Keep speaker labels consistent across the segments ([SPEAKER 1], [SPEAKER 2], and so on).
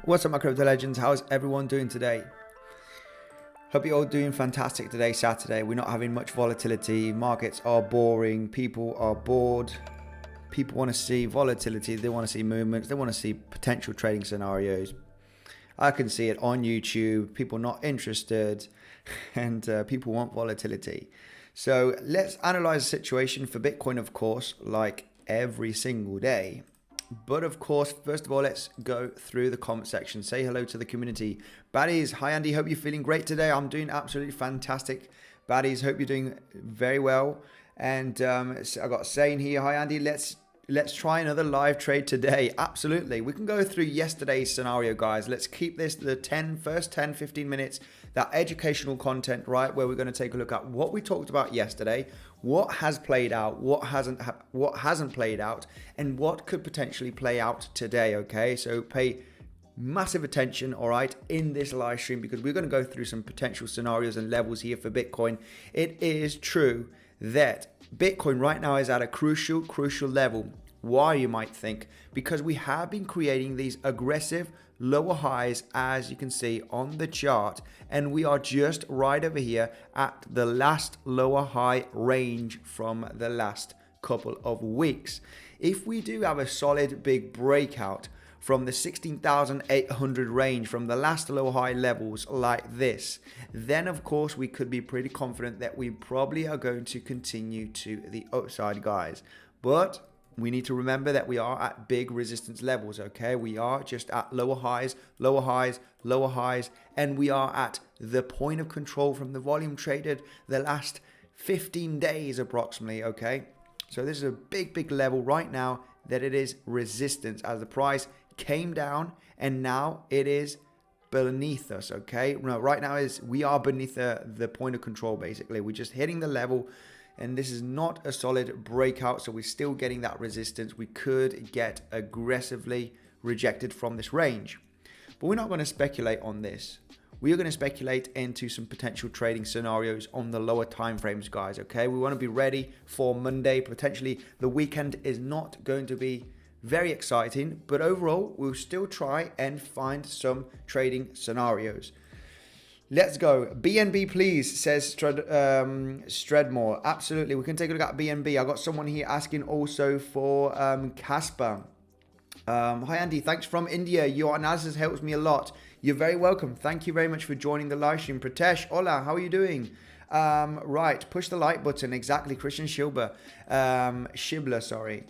[SPEAKER 1] What's up, my crypto legends? How's everyone doing today? Hope you're all doing fantastic today, Saturday. We're not having much volatility. Markets are boring. People are bored. People want to see volatility. They want to see movements. They want to see potential trading scenarios. I can see it on YouTube. People not interested, and people want volatility. So let's analyze the situation for Bitcoin, of course, like every single day. But of course, first of all, let's go through the comment section. Say hello to the community. Baddies, hi Andy, hope you're feeling great today. I'm doing absolutely fantastic. Baddies, hope you're doing very well. And I got saying here, hi Andy, let's try another live trade today. Absolutely. We can go through yesterday's scenario, guys. Let's keep this the first 10, 15 minutes, that educational content, right, where we're going to take a look at what we talked about yesterday, what has played out, what hasn't played out, and what could potentially play out today, okay? So pay massive attention, all right, in this live stream, because we're going to go through some potential scenarios and levels here for Bitcoin. It is true that Bitcoin right now is at a crucial level. Why, you might think? Because we have been creating these aggressive lower highs, as you can see on the chart, and we are just right over here at the last lower high range from the last couple of weeks. If we do have a solid big breakout from the 16,800 range, from the last low high levels like this, then of course we could be pretty confident that we probably are going to continue to the upside, guys. But we need to remember that we are at big resistance levels, okay? We are just at lower highs, lower highs, lower highs, and we are at the point of control from the volume traded the last 15 days approximately, okay? So this is a big level right now that it is resistance, as the price came down and now it is beneath us, okay? No, right now we are beneath the point of control, basically. We're just hitting the level, and this is not a solid breakout, so we're still getting that resistance. We could get aggressively rejected from this range, but we're not going to speculate on this. We are going to speculate into some potential trading scenarios on the lower time frames, guys, okay? We want to be ready for Monday. Potentially the weekend is not going to be very exciting, but overall we'll still try and find some trading scenarios. Let's go. BNB, please, says Stredmore. Absolutely. We can take a look at BNB. I got someone here asking also for Kasta. Hi, Andy. Thanks from India. Your analysis helps me a lot. You're very welcome. Thank you very much for joining the live stream. Pratesh, hola. How are you doing? Right. Push the like button. Exactly. Christian Shibler, sorry.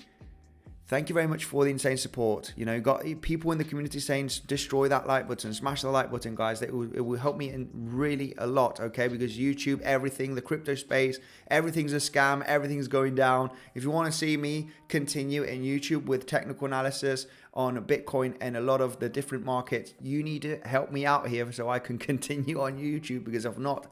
[SPEAKER 1] Thank you very much for the insane support. You know, got people in the community saying destroy that like button, smash the like button, guys. It will help me in really a lot, okay? Because YouTube, everything, the crypto space, everything's a scam, everything's going down. If you want to see me continue in YouTube with technical analysis on Bitcoin and a lot of the different markets, you need to help me out here so I can continue on YouTube, because if not,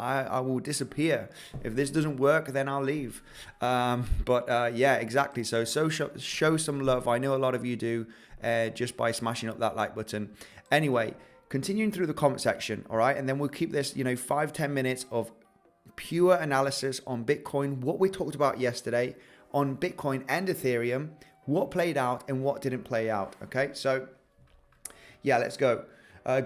[SPEAKER 1] I will disappear. If this doesn't work, then I'll leave. Yeah, exactly. So show some love. I know a lot of you do, just by smashing up that like button. Anyway, continuing through the comment section, all right? And then we'll keep this, 5-10 minutes of pure analysis on Bitcoin, what we talked about yesterday on Bitcoin and Ethereum, what played out and what didn't play out, okay? So, yeah, let's go.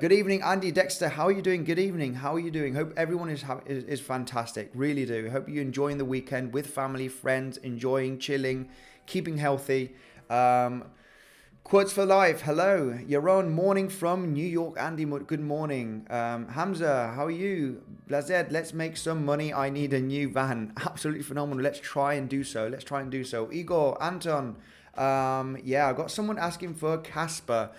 [SPEAKER 1] Good evening, Andy Dexter. How are you doing? Good evening. How are you doing? Hope everyone is fantastic. Really do. Hope you're enjoying the weekend with family, friends, enjoying, chilling, keeping healthy. Quotes for life. Hello. Yaron, morning from New York. Andy, good morning. Hamza, how are you? Blazed, let's make some money. I need a new van. Absolutely phenomenal. Let's try and do so. Igor, Anton. Yeah, I got someone asking for Kasta.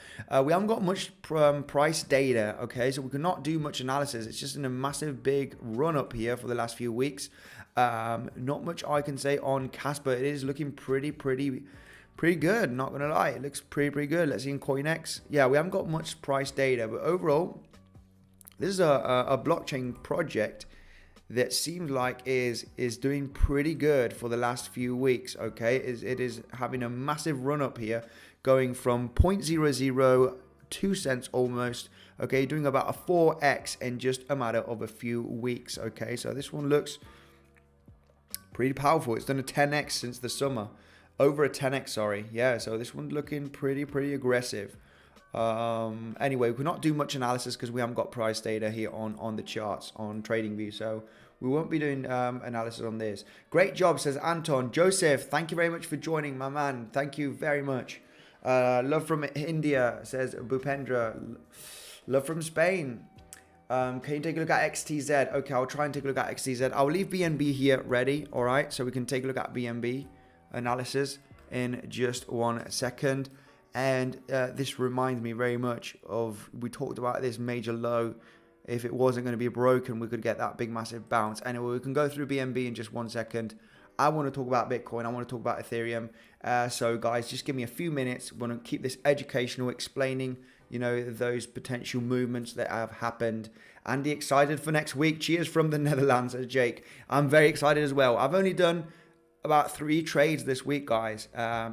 [SPEAKER 1] We haven't got much price data, okay, so we cannot do much analysis. It's just in a massive big run up here for the last few weeks. Not much I can say on Kasta. It is looking pretty good, not gonna lie. It looks pretty good. Let's see in CoinEx. Yeah, we haven't got much price data, but overall this is a blockchain project that seems like is doing pretty good for the last few weeks, okay? It is having a massive run up here, going from 0.002 cents almost, okay, doing about a 4x in just a matter of a few weeks, okay? So this one looks pretty powerful. It's done a 10x since the summer, over a 10x, sorry. Yeah, so this one's looking pretty aggressive. Anyway, we cannot do much analysis because we haven't got price data here on the charts on TradingView. So we won't be doing analysis on this. Great job, says Anton. Joseph, thank you very much for joining, my man. Thank you very much. Love from India, says Bhupendra. Love from Spain. Can you take a look at XTZ? Okay, I'll try and take a look at XTZ. I'll leave BNB here ready, all right? So we can take a look at BNB analysis in just 1 second. And this reminds me very much of, we talked about this major low. If it wasn't going to be broken, we could get that big, massive bounce. Anyway, we can go through BNB in just 1 second. I want to talk about Bitcoin. I want to talk about Ethereum. So guys, just give me a few minutes. I want to keep this educational, explaining, you know, those potential movements that have happened. Andy, excited for next week. Cheers from the Netherlands, says Jake. I'm very excited as well. I've only done about 3 trades this week, guys.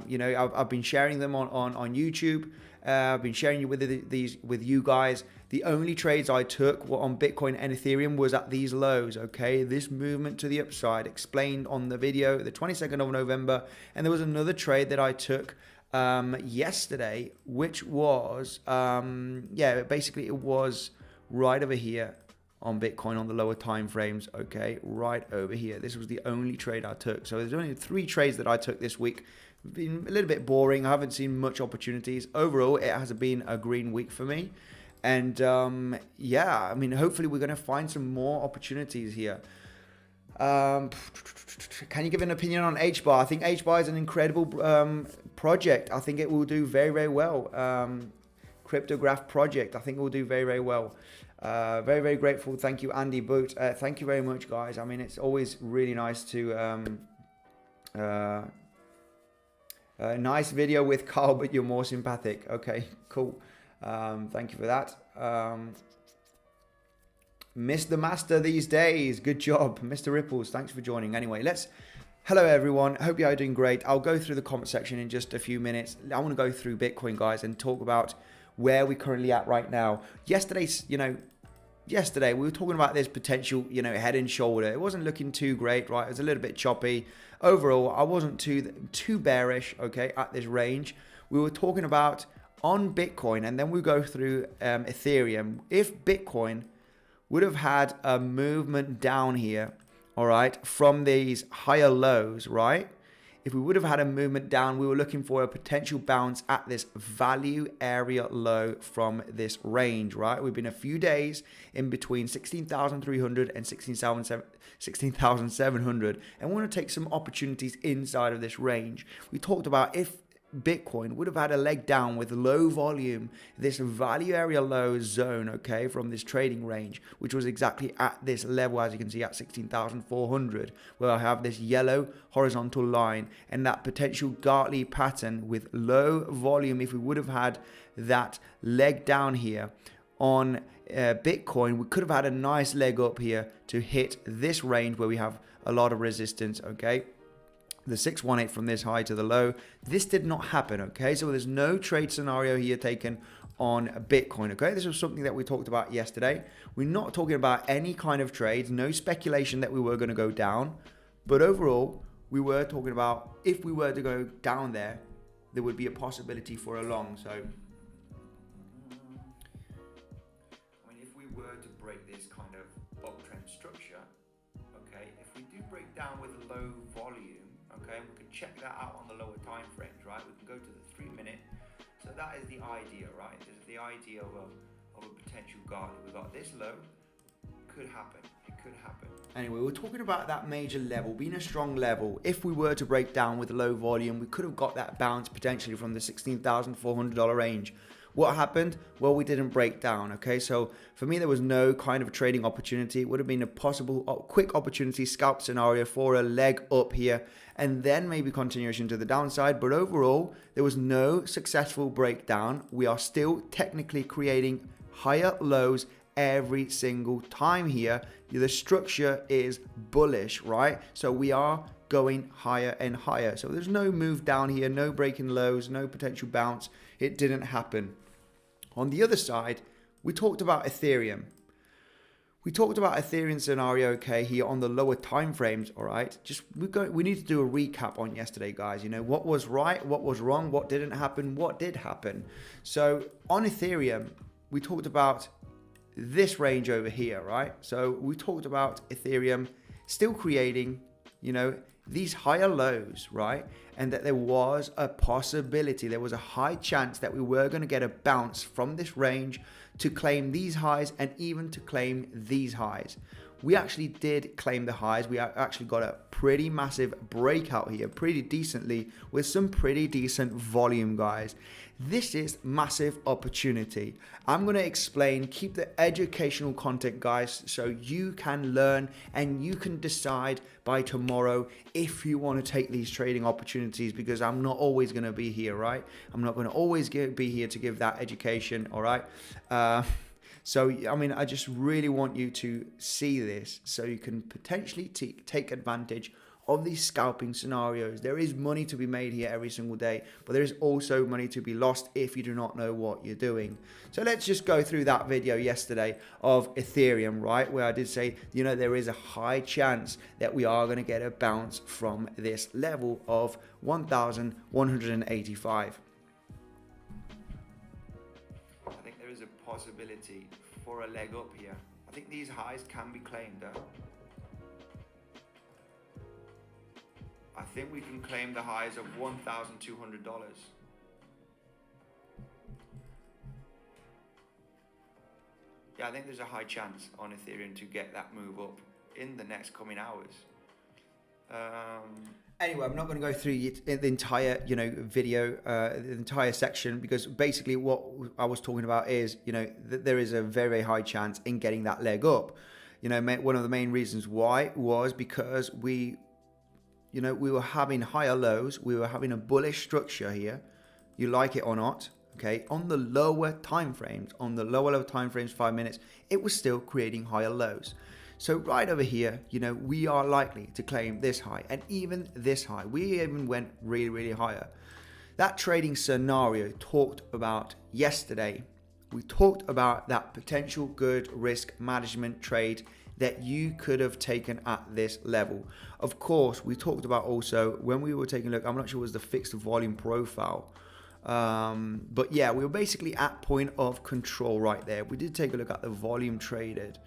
[SPEAKER 1] You know, I've been sharing them on YouTube. I've been sharing these with you guys. The only trades I took were on Bitcoin and Ethereum was at these lows, okay? This movement to the upside explained on the video, the 22nd of November. And there was another trade that I took yesterday, which was, yeah, basically it was right over here on Bitcoin on the lower time frames, okay, right over here. This was the only trade I took. So there's only 3 trades that I took this week. Been a little bit boring. I haven't seen much opportunities. Overall, it has been a green week for me. And yeah, I mean, hopefully we're going to find some more opportunities here. Can you give an opinion on HBAR? I think HBAR is an incredible project. I think it will do very, very well. Cryptograph project. I think it will do very, very well. Very, very grateful. Thank you, Andy Boot. Thank you very much, guys. I mean, it's always really nice to... nice video with Carl, but you're more sympathetic. Okay, cool. Thank you for that. Miss the master these days. Good job, Mr. Ripples. Thanks for joining. Anyway, hello everyone. Hope you are doing great. I'll go through the comment section in just a few minutes. I want to go through Bitcoin, guys, and talk about where we're currently at right now. Yesterday we were talking about this potential, head and shoulder. It wasn't looking too great, right? It was a little bit choppy. Overall, I wasn't too bearish, okay, at this range. We were talking about on Bitcoin, and then we go through Ethereum. If Bitcoin would have had a movement down here, all right, from these higher lows, right? If we would have had a movement down, we were looking for a potential bounce at this value area low from this range, right? We've been a few days in between 16,300 and 16,700, and we want to take some opportunities inside of this range. We talked about if Bitcoin would have had a leg down with low volume, this value area low zone, okay, from this trading range, which was exactly at this level, as you can see, at 16,400, where I have this yellow horizontal line and that potential Gartley pattern with low volume. If we would have had that leg down here on Bitcoin, we could have had a nice leg up here to hit this range where we have a lot of resistance, okay? The 618 from this high to the low. This did not happen, okay? So there's no trade scenario here taken on Bitcoin, okay? This was something that we talked about yesterday. We're not talking about any kind of trades, no speculation that we were going to go down. But overall, we were talking about if we were to go down there would be a possibility for a long. So, I mean, if we were to break this kind of uptrend structure, okay, if we do break down with low volume, okay, we can check that out on the lower time frames, right? We can go to the 3-minute. So that is the idea, right? This is the idea of a potential Gartley. We got this low. Could happen. It could happen. Anyway, we're talking about that major level being a strong level. If we were to break down with low volume, we could have got that bounce potentially from the $16,400 range. What happened? Well, we didn't break down, okay? So for me, there was no kind of trading opportunity. It would have been a possible quick opportunity scalp scenario for a leg up here and then maybe continuation to the downside. But overall, there was no successful breakdown. We are still technically creating higher lows every single time here. The structure is bullish, right? So we are going higher and higher. So there's no move down here, no breaking lows, no potential bounce. It didn't happen. On the other side, we talked about Ethereum. We talked about Ethereum scenario, okay, here on the lower time frames, all right? We need to do a recap on yesterday, guys. You know, what was right, what was wrong, what didn't happen, what did happen. So on Ethereum, we talked about this range over here, right? So we talked about Ethereum still creating, you know, these higher lows, right? And that there was a possibility, there was a high chance that we were going to get a bounce from this range to claim these highs and even to claim these highs. We actually did claim the highs. We actually got a pretty massive breakout here, pretty decently, with some pretty decent volume, guys. This is massive opportunity. I'm going to explain, keep the educational content, guys, so you can learn and you can decide by tomorrow if you want to take these trading opportunities, because I'm not always going to be here, right? I'm not going to always be here to give that education, all right? So, I mean, I just really want you to see this so you can potentially take advantage of these scalping scenarios. There is money to be made here every single day, but there is also money to be lost if you do not know what you're doing. So let's just go through that video yesterday of Ethereum, right? Where I did say, you know, there is a high chance that we are going to get a bounce from this level of 1,185. I think there is a possibility for a leg up here. I think these highs can be claimed though. I think we can claim the highs of $1,200. Yeah, I think there's a high chance on Ethereum to get that move up in the next coming hours. Anyway, I'm not going to go through the entire, you know, video, the entire section, because basically what I was talking about is, you know, that there is a very high chance in getting that leg up. You know, one of the main reasons why was because we were having higher lows. We were having a bullish structure here. You like it or not, okay? On the lower time frames, 5 minutes, it was still creating higher lows. So right over here, you know, we are likely to claim this high and even this high. We even went really, really higher. That trading scenario talked about yesterday. We talked about that potential good risk management trade that you could have taken at this level. Of course, we talked about also when we were taking a look, I'm not sure it was the fixed volume profile. But yeah, we were basically at point of control right there. We did take a look at the volume traded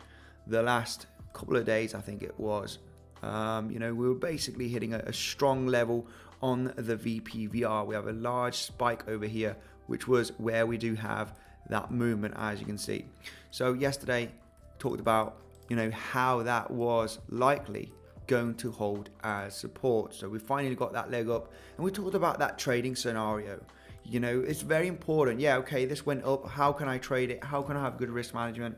[SPEAKER 1] the last couple of days, I think it was. You know, we were basically hitting a strong level on the VPVR. We have a large spike over here, which was where we do have that movement, as you can see. So yesterday talked about, you know, how that was likely going to hold as support. So we finally got that leg up, and we talked about that trading scenario. You know, it's very important. Yeah, okay, this went up. How can I trade it? How can I have good risk management?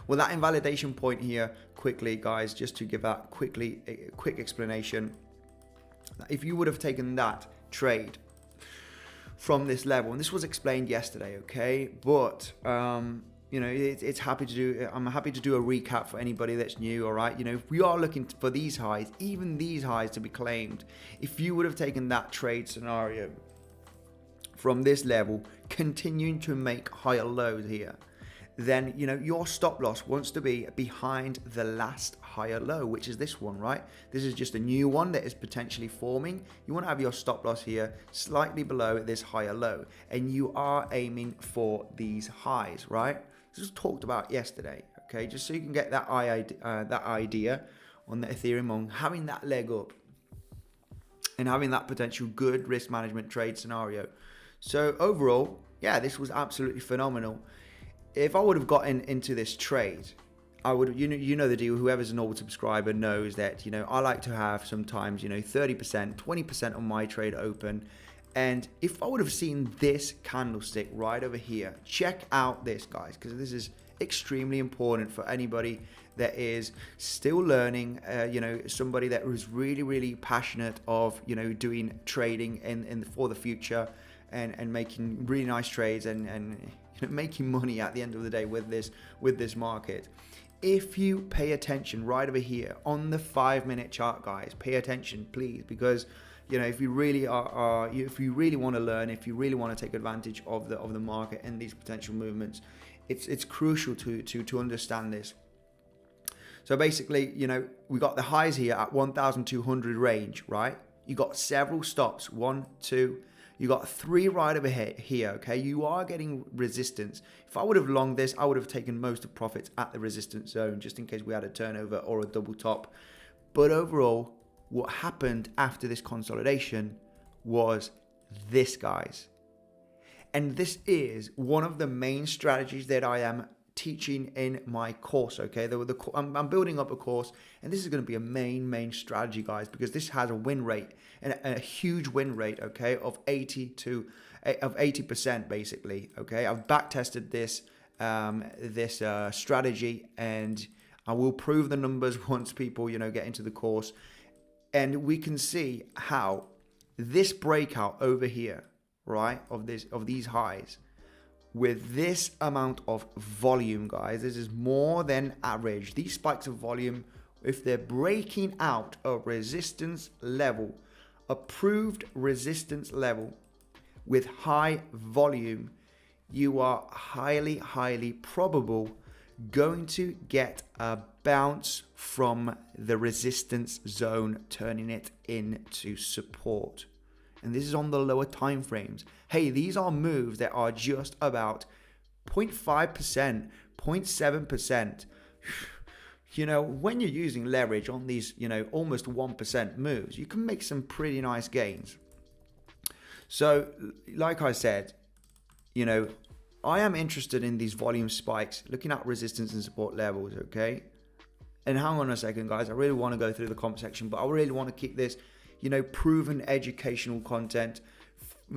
[SPEAKER 1] Well, that invalidation point here, quickly, guys, just to give that a quick explanation. If you would have taken that trade from this level, and this was explained yesterday, okay, but you know, I'm happy to do a recap for anybody that's new, all right? You know, if we are looking for these highs, even these highs to be claimed, if you would have taken that trade scenario from this level, continuing to make higher lows here, then, you know, your stop loss wants to be behind the last higher low, which is this one, right? This is just a new one that is potentially forming. You want to have your stop loss here slightly below this higher low, and you are aiming for these highs, right? This was talked about yesterday, okay? Just so you can get that idea on the Ethereum, on having that leg up and having that potential good risk management trade scenario. So overall, yeah, this was absolutely phenomenal. If I would have gotten into this trade, I would, you know the deal. Whoever's an old subscriber knows that, you know, I like to have sometimes, you know, 30%, 20% on my trade open. And if I would have seen this candlestick right over here, check out this, guys, because this is extremely important for anybody that is still learning, you know, somebody that was really, really passionate of, you know, doing trading for the future and making really nice trades and you know, making money at the end of the day with this market. If you pay attention right over here on the 5-minute chart, guys, pay attention, please, because, you know, if you really if you really want to learn, if you really want to take advantage of the market and these potential movements, it's crucial to understand this. So basically, you know, we got the highs here at 1,200 range, right? You got several stops, 1, 2, you got 3 right over here, okay? You are getting resistance. If I would have longed this, I would have taken most of profits at the resistance zone, just in case we had a turnover or a double top. But overall, what happened after this consolidation was this, guys. And this is one of the main strategies that I am teaching in my course, okay? I'm building up a course, and this is going to be a main strategy, guys, because this has a win rate, and a huge win rate, okay, of 80% basically, okay? I've back tested this strategy, and I will prove the numbers once people, you know, get into the course, and we can see how this breakout over here, right, of these highs, with this amount of volume, guys, this is more than average. These spikes of volume, if they're breaking out a resistance level, approved resistance level with high volume, you are highly probable going to get a bounce from the resistance zone, turning it into support. And this is on the lower time frames. Hey, these are moves that are just about 0.5%, 0.7%. You know, when you're using leverage on these, you know, almost 1% moves, you can make some pretty nice gains. So, like I said, you know, I am interested in these volume spikes, looking at resistance and support levels, okay? And hang on a second, guys. I really want to go through the comment section, but I really want to keep this, you know, proven educational content,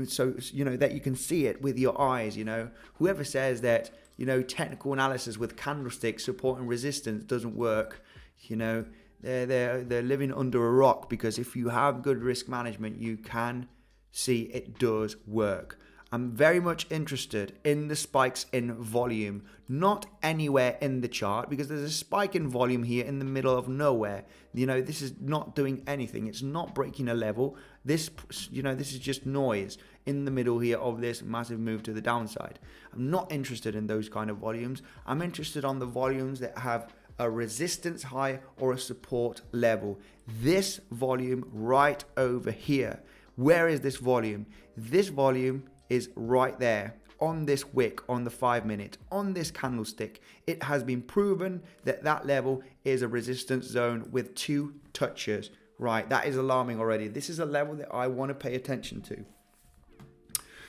[SPEAKER 1] so, you know, that you can see it with your eyes. You know, whoever says that, you know, technical analysis with candlesticks, support and resistance doesn't work, you know, they're living under a rock, because if you have good risk management, you can see it does work. I'm very much interested in the spikes in volume, not anywhere in the chart, because there's a spike in volume here in the middle of nowhere. You know, this is not doing anything. It's not breaking a level. This, you know, this is just noise in the middle here of this massive move to the downside. I'm not interested in those kind of volumes. I'm interested on the volumes that have a resistance high or a support level. This volume right over here. Where is this volume? This volume is right there on this wick, on the 5 minute, on this candlestick. It has been proven that that level is a resistance zone with 2 touches. Right, that is alarming already. This is a level that I want to pay attention to.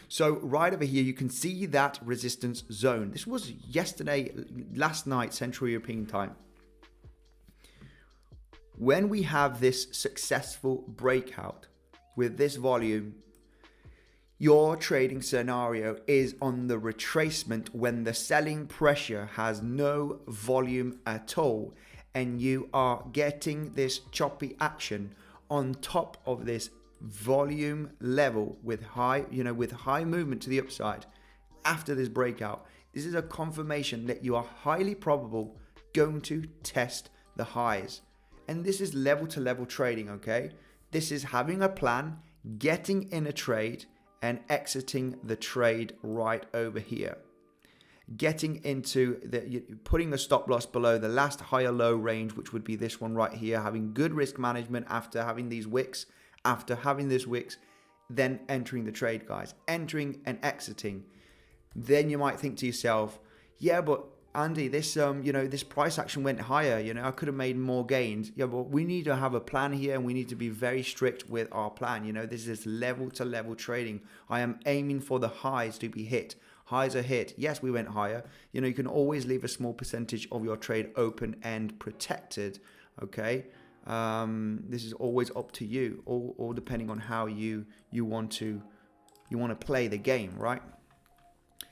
[SPEAKER 1] So right over here, you can see that resistance zone. This was last night, Central European time. When we have this successful breakout with this volume, your trading scenario is on the retracement when the selling pressure has no volume at all, and you are getting this choppy action on top of this volume level with high movement to the upside after this breakout. This is a confirmation that you are highly probable going to test the highs. And this is level to level trading, okay? This is having a plan, getting in a trade, and exiting the trade right over here. Getting into putting a stop loss below the last higher low range, which would be this one right here, having good risk management after having these wicks, then entering the trade, guys. Entering and exiting. Then you might think to yourself, yeah, but Andy, this this price action went higher, I could have made more gains. Yeah, but we need to have a plan here, and we need to be very strict with our plan. This is level to level trading. I am aiming for the highs to be hit. Highs are hit. Yes, we went higher. You can always leave a small percentage of your trade open and protected. Okay. This is always up to you, or depending on how you want to play the game, right?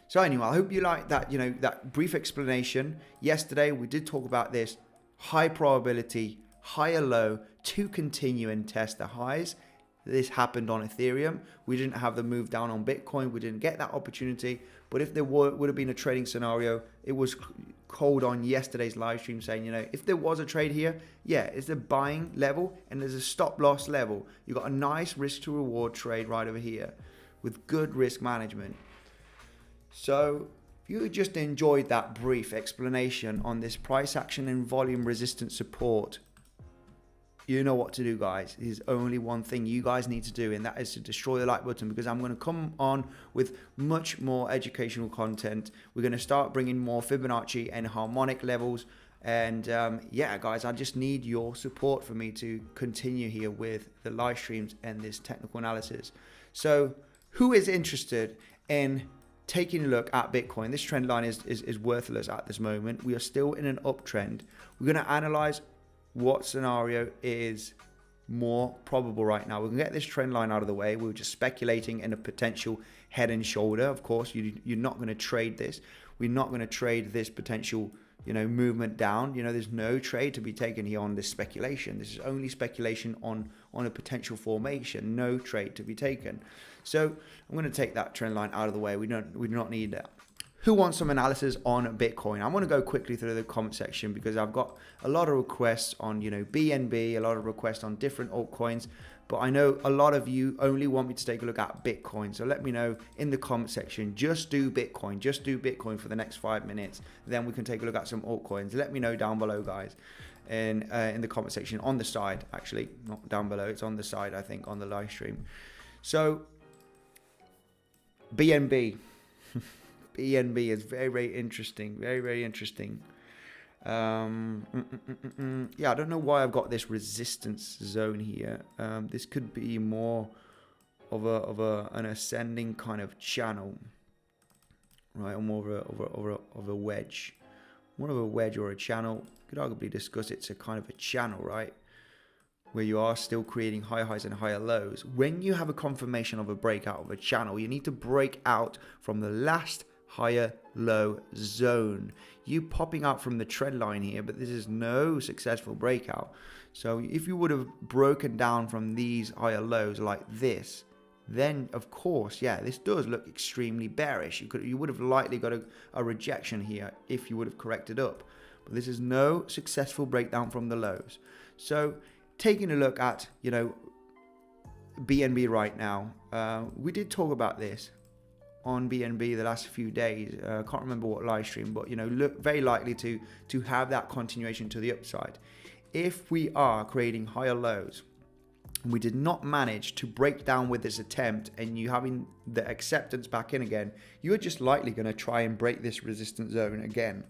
[SPEAKER 1] So anyway, I hope you like that, that brief explanation. Yesterday, we did talk about this high probability, higher low to continue and test the highs. This happened on Ethereum. We didn't have the move down on Bitcoin. We didn't get that opportunity. But if there would have been a trading scenario, it was called on yesterday's live stream saying, if there was a trade here, yeah, it's a buying level and there's a stop loss level. You've got a nice risk to reward trade right over here with good risk management. So If you just enjoyed that brief explanation on this price action and volume resistance support, you know what to do, guys. There's only one thing you guys need to do, and that is to destroy the like button, because I'm going to come on with much more educational content. We're going to start bringing more Fibonacci and harmonic levels. And yeah, guys, I just need your support for me to continue here with the live streams and this technical analysis. So who is interested in taking a look at Bitcoin? This trend line is worthless at this moment. We are still in an uptrend. We're going to analyze what scenario is more probable right now. We're going to get this trend line out of the way. We were just speculating in a potential head and shoulder. Of course, you're not going to trade this. We're not going to trade this potential, movement down. There's no trade to be taken here on this speculation. This is only speculation on a potential formation. No trade to be taken. So I'm going to take that trend line out of the way. We do not need that. Who wants some analysis on Bitcoin? I want to go quickly through the comment section because I've got a lot of requests on, BNB, a lot of requests on different altcoins, but I know a lot of you only want me to take a look at Bitcoin. So let me know in the comment section, just do Bitcoin for the next 5 minutes. Then we can take a look at some altcoins. Let me know down below, guys, and in the comment section on the side, actually, not down below, it's on the side, I think, on the live stream. So BNB. BNB is very, very interesting. Very, very interesting. Yeah, I don't know why I've got this resistance zone here. This could be more of an ascending kind of channel, right? Or more of a wedge. More of a wedge or a channel. Could arguably discuss it's a kind of a channel, right? Where you are still creating higher highs and higher lows. When you have a confirmation of a breakout of a channel, you need to break out from the last higher low zone. You popping out from the trend line here, but this is no successful breakout. So if you would have broken down from these higher lows like this, then of course, yeah, this does look extremely bearish. You would have likely got a rejection here if you would have corrected up, but this is no successful breakdown from the lows. So taking a look at BNB right now, we did talk about this on BNB the last few days. I can't remember what live stream, but look very likely to have that continuation to the upside. If we are creating higher lows, we did not manage to break down with this attempt, and you having the acceptance back in again, you're just likely going to try and break this resistance zone again.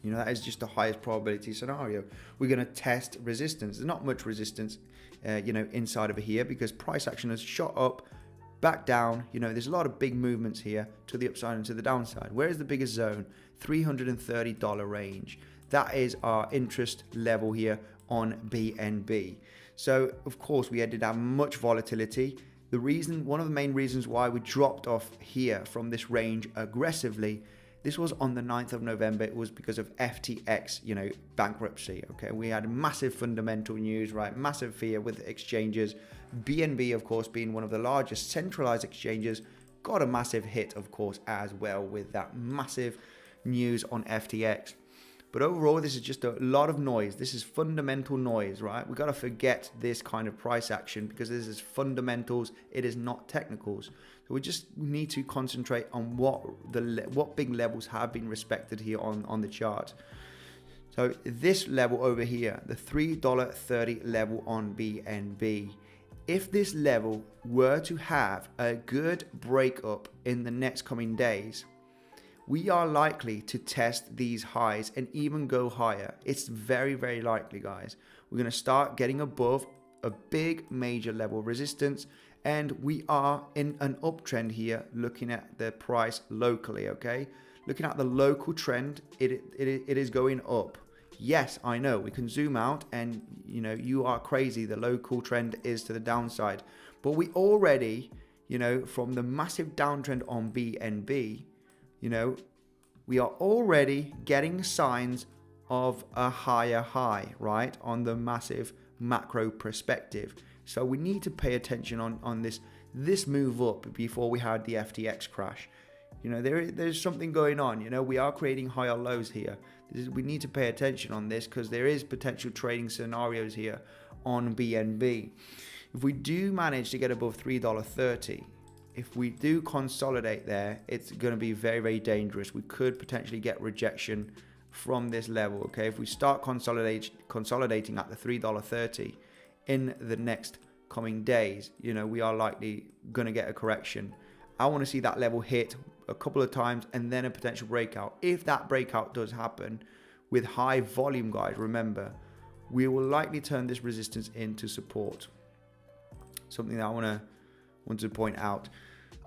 [SPEAKER 1] That is just the highest probability scenario. We're going to test resistance. There's not much resistance, inside of here, because price action has shot up, back down. There's a lot of big movements here to the upside and to the downside. Where is the biggest zone? $330 range. That is our interest level here on BNB. So of course we did have much volatility. One of the main reasons why we dropped off here from this range aggressively, this was on the 9th of November. It was because of FTX, bankruptcy. Okay, we had massive fundamental news, right? Massive fear with exchanges. BNB, of course, being one of the largest centralized exchanges, got a massive hit, of course, as well with that massive news on FTX. But overall, this is just a lot of noise. This is fundamental noise, right? We got to forget this kind of price action because this is fundamentals. It is not technicals. So we just need to concentrate on what big levels have been respected here on the chart. So this level over here, the $3.30 level on BNB. If this level were to have a good breakup in the next coming days, we are likely to test these highs and even go higher. It's very, very likely, guys. We're going to start getting above a big major level of resistance, and we are in an uptrend here looking at the price locally, okay? Looking at the local trend, it is going up. Yes, I know, we can zoom out and, you are crazy. The local trend is to the downside. But we already, from the massive downtrend on BNB, we are already getting signs of a higher high, right, on the massive macro perspective. So we need to pay attention on this move up before we had the FTX crash. There's something going on. We are creating higher lows here. We need to pay attention on this because there is potential trading scenarios here on BNB. If we do manage to get above $3.30, if we do consolidate there, it's going to be very, very dangerous. We could potentially get rejection from this level. Okay, if we start consolidating at the $3.30 in the next coming days, you know, we are likely going to get a correction. I want to see that level hit a couple of times and then a potential breakout. If that breakout does happen with high volume, guys, remember, we will likely turn this resistance into support. Something that I want to point out.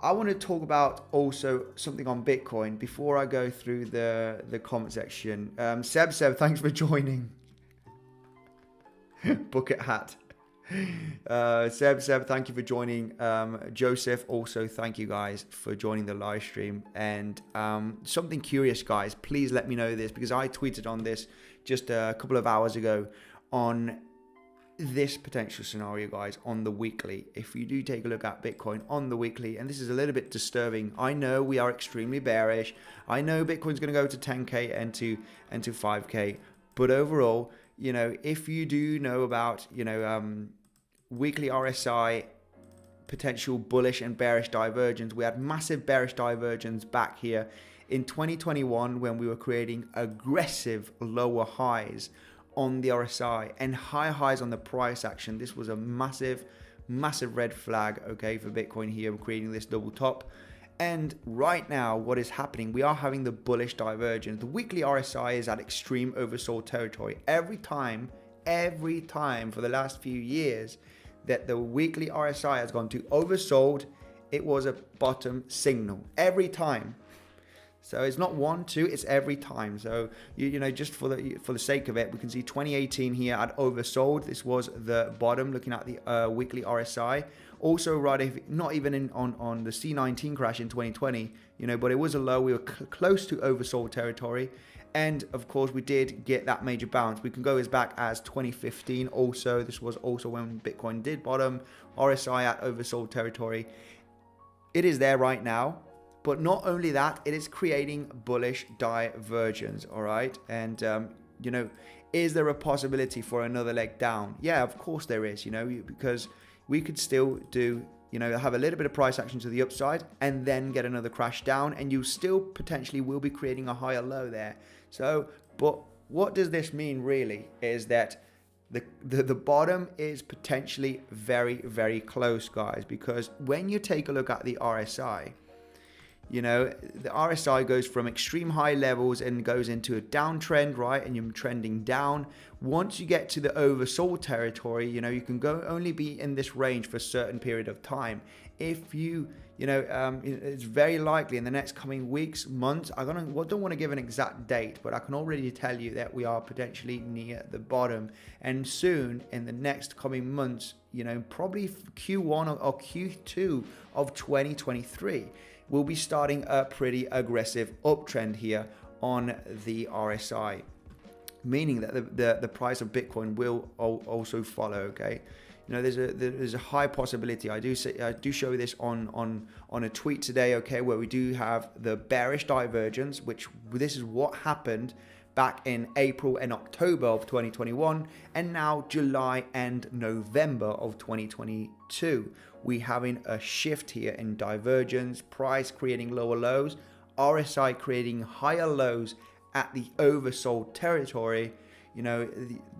[SPEAKER 1] I want to talk about also something on Bitcoin before I go through the comment section. Seb, thanks for joining. Bucket hat. Seb, thank you for joining. Joseph, also thank you guys for joining the live stream. And something curious, guys, please let me know this, because I tweeted on this just a couple of hours ago on this potential scenario, guys, on the weekly. If you do take a look at Bitcoin on the weekly, and this is a little bit disturbing, I know we are extremely bearish. I know Bitcoin's going to go to 10K and to 5K, but overall, you know, if you do know about, you know, weekly RSI potential bullish and bearish divergence, we had massive bearish divergence back here in 2021 when we were creating aggressive lower highs on the RSI and high highs on the price action. This was a massive red flag, okay, for Bitcoin here. We're creating this double top. And right now, what is happening, we are having the bullish divergence. The weekly RSI is at extreme oversold territory. Every time for the last few years that the weekly RSI has gone to oversold, it was a bottom signal. Every time. So it's not 1, 2, it's every time. So, you know, just for the sake of it, we can see 2018 here at oversold. This was the bottom, looking at the weekly RSI. Also, right, not even on the C19 crash in 2020, you know, but it was a low. We were close to oversold territory. And of course, we did get that major bounce. We can go as back as 2015 also. This was also when Bitcoin did bottom, RSI at oversold territory. It is there right now. But not only that, it is creating bullish divergence, all right? And, you know, is there a possibility for another leg down? Yeah, of course there is, you know, because we could still do, you know, have a little bit of price action to the upside and then get another crash down, and you still potentially will be creating a higher low there. So, but what does this mean really is that the bottom is potentially very, very close, guys, because when you take a look at the RSI, you know, the RSI goes from extreme high levels and goes into a downtrend, right? And you're trending down. Once you get to the oversold territory, you know, you can only be in this range for a certain period of time. If you know, it's very likely in the next coming weeks, months, I don't want to give an exact date, but I can already tell you that we are potentially near the bottom. And soon, in the next coming months, you know, probably Q1 or Q2 of 2023, we'll be starting a pretty aggressive uptrend here on the RSI, meaning that the price of Bitcoin will also follow. Okay, you know, there's a high possibility. I do show this on a tweet today. Okay, where we do have the bearish divergence, which this is what happened back in April and October of 2021, and now July and November of 2022. We having a shift here in divergence, price creating lower lows, RSI creating higher lows at the oversold territory. You know,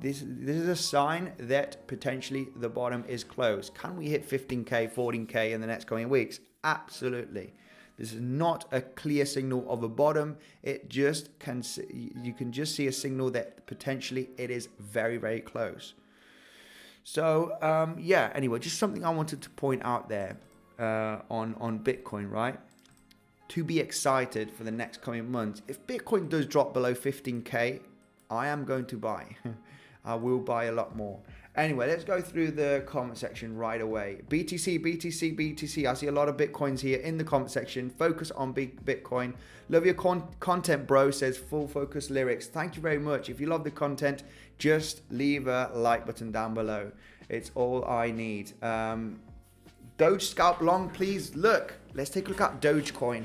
[SPEAKER 1] this is a sign that potentially the bottom is close. Can we hit 15K, 14K in the next coming weeks? Absolutely. This is not a clear signal of a bottom. It just you can just see a signal that potentially it is very, very close. So, yeah, anyway, just something I wanted to point out there on Bitcoin, right? To be excited for the next coming months. If Bitcoin does drop below 15K, I am going to buy. I will buy a lot more. Anyway, let's go through the comment section right away. BTC. I see a lot of Bitcoins here in the comment section. Focus on Bitcoin. Love your content, bro, says Full Focus Lyrics. Thank you very much. If you love the content, just leave a like button down below. It's all I need. Doge scalp long, please. Look, let's take a look at Dogecoin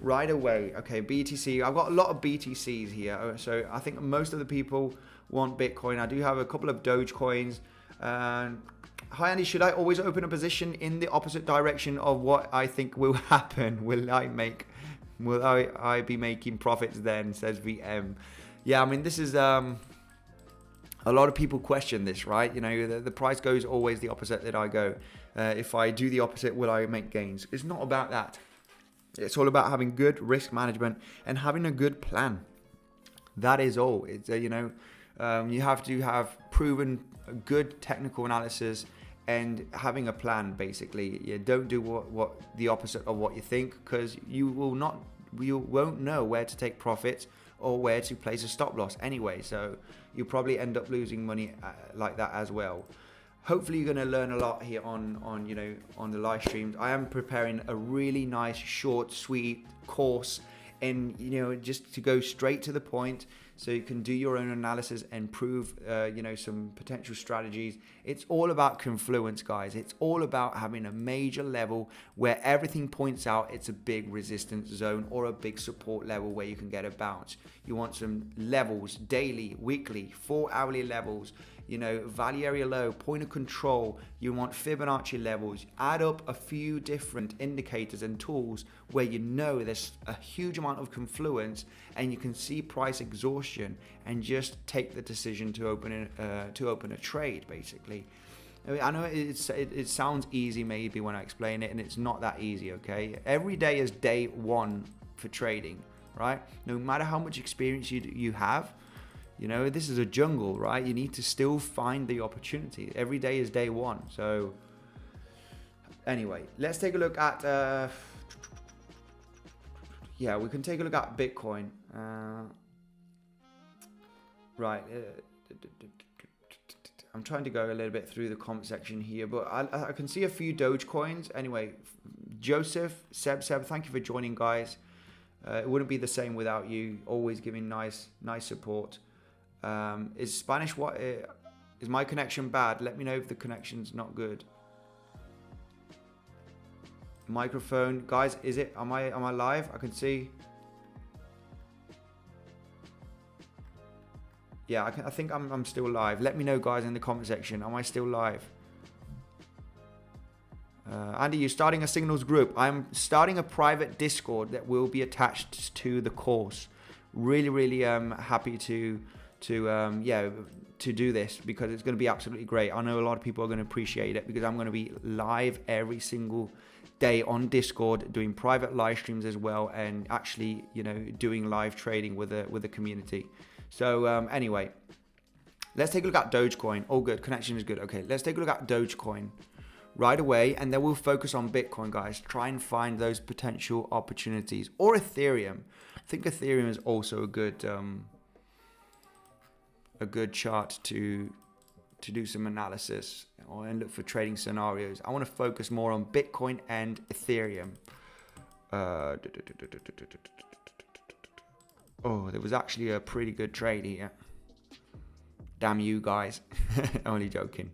[SPEAKER 1] right away. Okay, BTC. I've got a lot of BTCs here. So I think most of the people want Bitcoin. I do have a couple of Dogecoins. Hi Andy, should I always open a position in the opposite direction of what I think will happen? Will I be making profits then, says VM. Yeah, I mean, this is a lot of people question this, right? You know, the price goes always the opposite that I go. If I do the opposite, will I make gains? It's not about that. It's all about having good risk management and having a good plan. That is all. It's you have to have proven good technical analysis and having a plan. Basically, you don't do what the opposite of what you think, because you won't know where to take profits or where to place a stop loss anyway. So you'll probably end up losing money like that as well. Hopefully you're going to learn a lot here on the live streams. I am preparing a really nice, short, sweet course, and just to go straight to the point, so you can do your own analysis and prove some potential strategies. It's all about confluence, guys. It's all about having a major level where everything points out it's a big resistance zone or a big support level where you can get a bounce. You want some levels, daily, weekly, 4-hourly levels, value area low, point of control. You want Fibonacci levels. Add up a few different indicators and tools where there's a huge amount of confluence and you can see price exhaustion, and just take the decision to open a trade. Basically, I know it sounds easy maybe when I explain it, and it's not that easy. Okay, every day is day one for trading, right? No matter how much experience you have. This is a jungle, right? You need to still find the opportunity. Every day is day one. So anyway, let's take a look at, we can take a look at Bitcoin. Right. I'm trying to go a little bit through the comment section here, but I can see a few Dogecoins. Anyway, Joseph, Seb, thank you for joining, guys. It wouldn't be the same without you. Always giving nice support. Is Spanish is my connection bad? Let me know if the connection's not good. Microphone, guys, am I live? I can see. Yeah, I think I'm still live. Let me know, guys, in the comment section. Am I still live? Andy, you're starting a signals group. I'm starting a private Discord that will be attached to the course. Really happy to do this, because it's going to be absolutely great. I know a lot of people are going to appreciate it, because I'm going to be live every single day on Discord, doing private live streams as well, and actually doing live trading with the community. So anyway, let's take a look at Dogecoin. Oh, good, connection is good. Okay, let's take a look at Dogecoin right away, and then we'll focus on Bitcoin, guys. Try and find those potential opportunities, or Ethereum. I think Ethereum is also a good chart to do some analysis and look for trading scenarios. I want to focus more on Bitcoin and Ethereum. Oh, there was actually a pretty good trade here. Damn you guys. Only joking.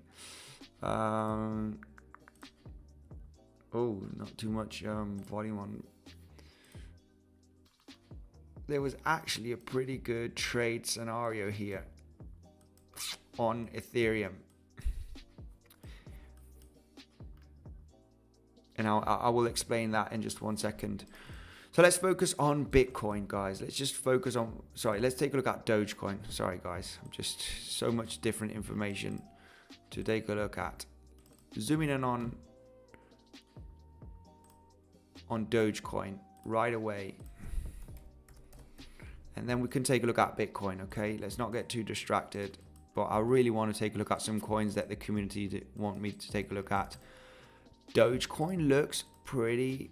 [SPEAKER 1] Oh, not too much volume on. There was actually a pretty good trade scenario here on Ethereum, and I will explain that in just 1 second. So let's focus on Bitcoin, guys. Let's take a look at Dogecoin. Sorry, guys, I'm just so much different information to take a look at. Zooming in on Dogecoin right away, and then we can take a look at Bitcoin. Okay, let's not get too distracted, but I really want to take a look at some coins that the community want me to take a look at. Dogecoin looks pretty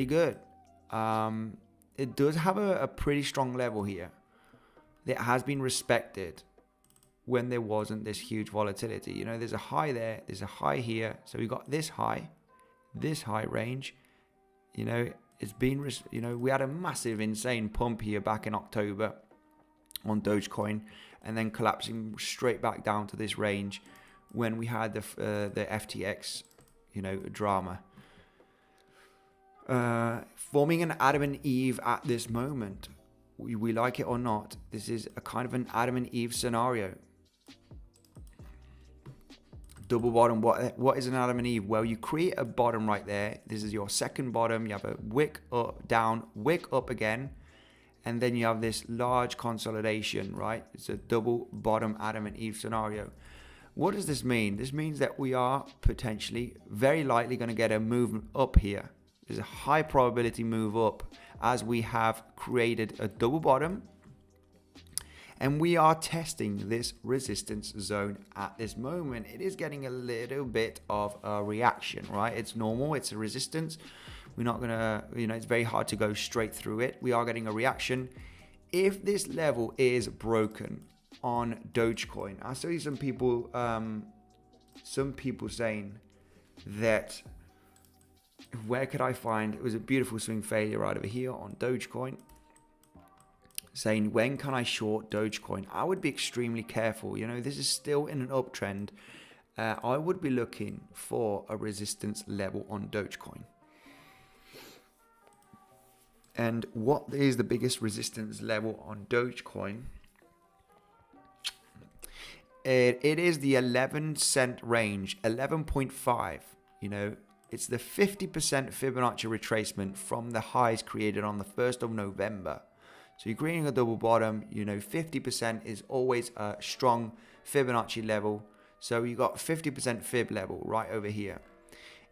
[SPEAKER 1] good. It does have a pretty strong level here. It has been respected when there wasn't this huge volatility. There's a high there, there's a high here. So we got this high range. It's been, we had a massive, insane pump here back in October on Dogecoin, and then collapsing straight back down to this range when we had the FTX, drama. Forming an Adam and Eve at this moment. We like it or not, this is a kind of an Adam and Eve scenario. Double bottom, what is an Adam and Eve? Well, you create a bottom right there. This is your second bottom. You have a wick up, down, wick up again. And then you have this large consolidation, right? It's a double bottom Adam and Eve scenario. What does this mean? This means that we are potentially, very likely going to get a movement up here. There's a high probability move up as we have created a double bottom. And we are testing this resistance zone at this moment. It is getting a little bit of a reaction, right? It's normal. It's a resistance. We're not going to, it's very hard to go straight through it. We are getting a reaction. If this level is broken on Dogecoin, I saw some people saying that, where could I find, it was a beautiful swing failure right over here on Dogecoin, saying, when can I short Dogecoin? I would be extremely careful. This is still in an uptrend. I would be looking for a resistance level on Dogecoin. And what is the biggest resistance level on Dogecoin? It is the 11 cent range, 11.5. It's the 50% Fibonacci retracement from the highs created on the 1st of November. So you're creating a double bottom, 50% is always a strong Fibonacci level. So you got 50% Fib level right over here.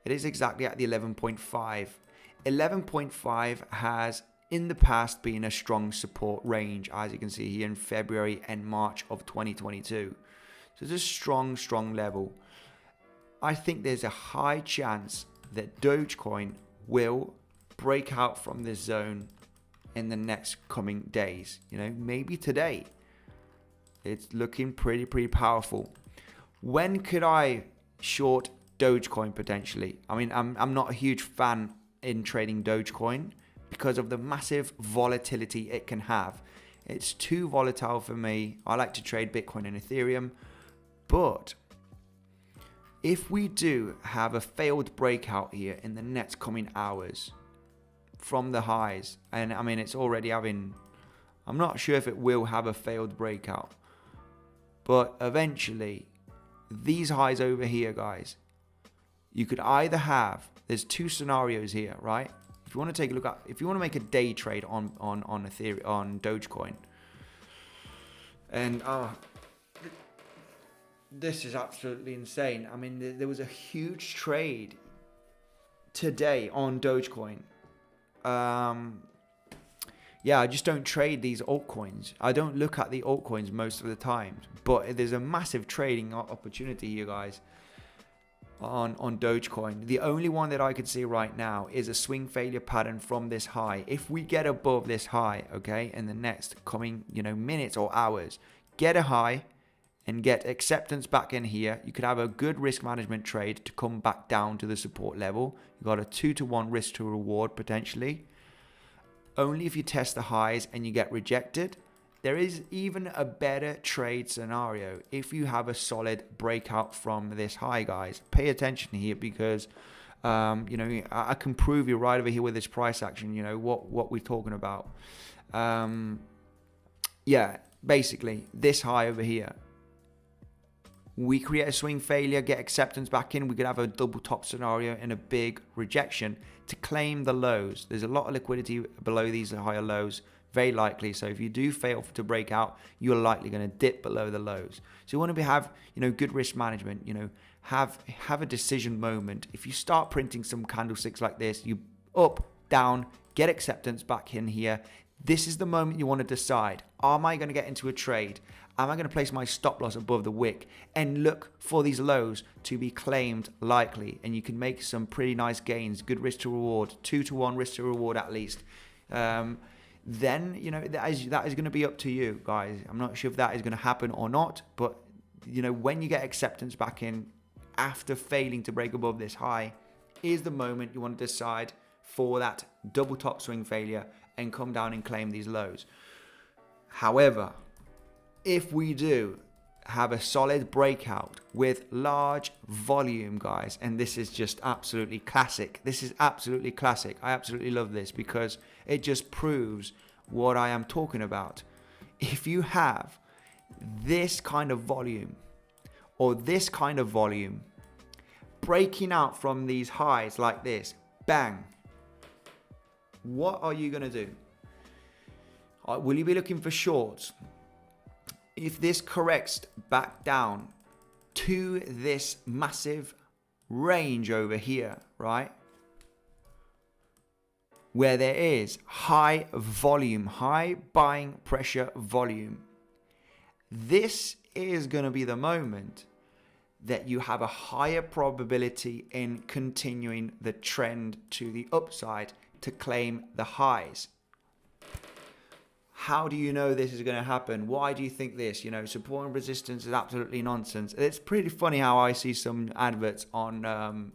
[SPEAKER 1] It is exactly at the 11.5. 11.5 has in the past been a strong support range, as you can see here in February and March of 2022. So it's a strong level. I think there's a high chance that Dogecoin will break out from this zone in the next coming days. Maybe today. It's looking pretty powerful. When could I short Dogecoin potentially? I mean, I'm not a huge fan in trading Dogecoin because of the massive volatility it can have. It's too volatile for me. I like to trade Bitcoin and Ethereum. But if we do have a failed breakout here in the next coming hours from the highs, and I mean, it's already having, I'm not sure if it will have a failed breakout, but eventually these highs over here, guys, you could either have, there's two scenarios here, right? If you want to take a look at, if you want to make a day trade on Ethereum, on Dogecoin, and this is absolutely insane. I mean, there was a huge trade today on Dogecoin. Yeah, I just don't trade these altcoins. I don't look at the altcoins most of the time, but there's a massive trading opportunity here, guys, on Dogecoin. The only one that I could see right now is a swing failure pattern from this high. If we get above this high, okay, in the next coming, minutes or hours, get a high and get acceptance back in here, you could have a good risk management trade to come back down to the support level. You got a 2-to-1 risk to reward potentially. Only if you test the highs and you get rejected. There is even a better trade scenario if you have a solid breakout from this high, guys. Pay attention here because, I can prove you right over here with this price action, what we're talking about. Yeah, basically, this high over here. We create a swing failure, get acceptance back in. We could have a double top scenario and a big rejection to claim the lows. There's a lot of liquidity below these higher lows, very likely. So if you do fail to break out, you're likely going to dip below the lows. So you want to have, good risk management, have a decision moment. If you start printing some candlesticks like this, you up, down, get acceptance back in here. This is the moment you want to decide, am I going to get into a trade? Am I going to place my stop loss above the wick and look for these lows to be claimed likely? And you can make some pretty nice gains, good risk to reward, 2-to-1 risk to reward at least. Then, that is going to be up to you, guys. I'm not sure if that is going to happen or not, but, when you get acceptance back in after failing to break above this high is the moment you want to decide for that double top swing failure and come down and claim these lows. However, if we do have a solid breakout with large volume, guys, and this is just absolutely classic. This is absolutely classic. I absolutely love this because it just proves what I am talking about. If you have this kind of volume or this kind of volume, breaking out from these highs like this, bang, what are you going to do? Will you be looking for shorts? If this corrects back down to this massive range over here, right? Where there is high volume, high buying pressure volume. This is going to be the moment that you have a higher probability in continuing the trend to the upside to claim the highs. How do you know this is going to happen? Why do you think this? You know, support and resistance is absolutely nonsense. It's pretty funny how I see some adverts on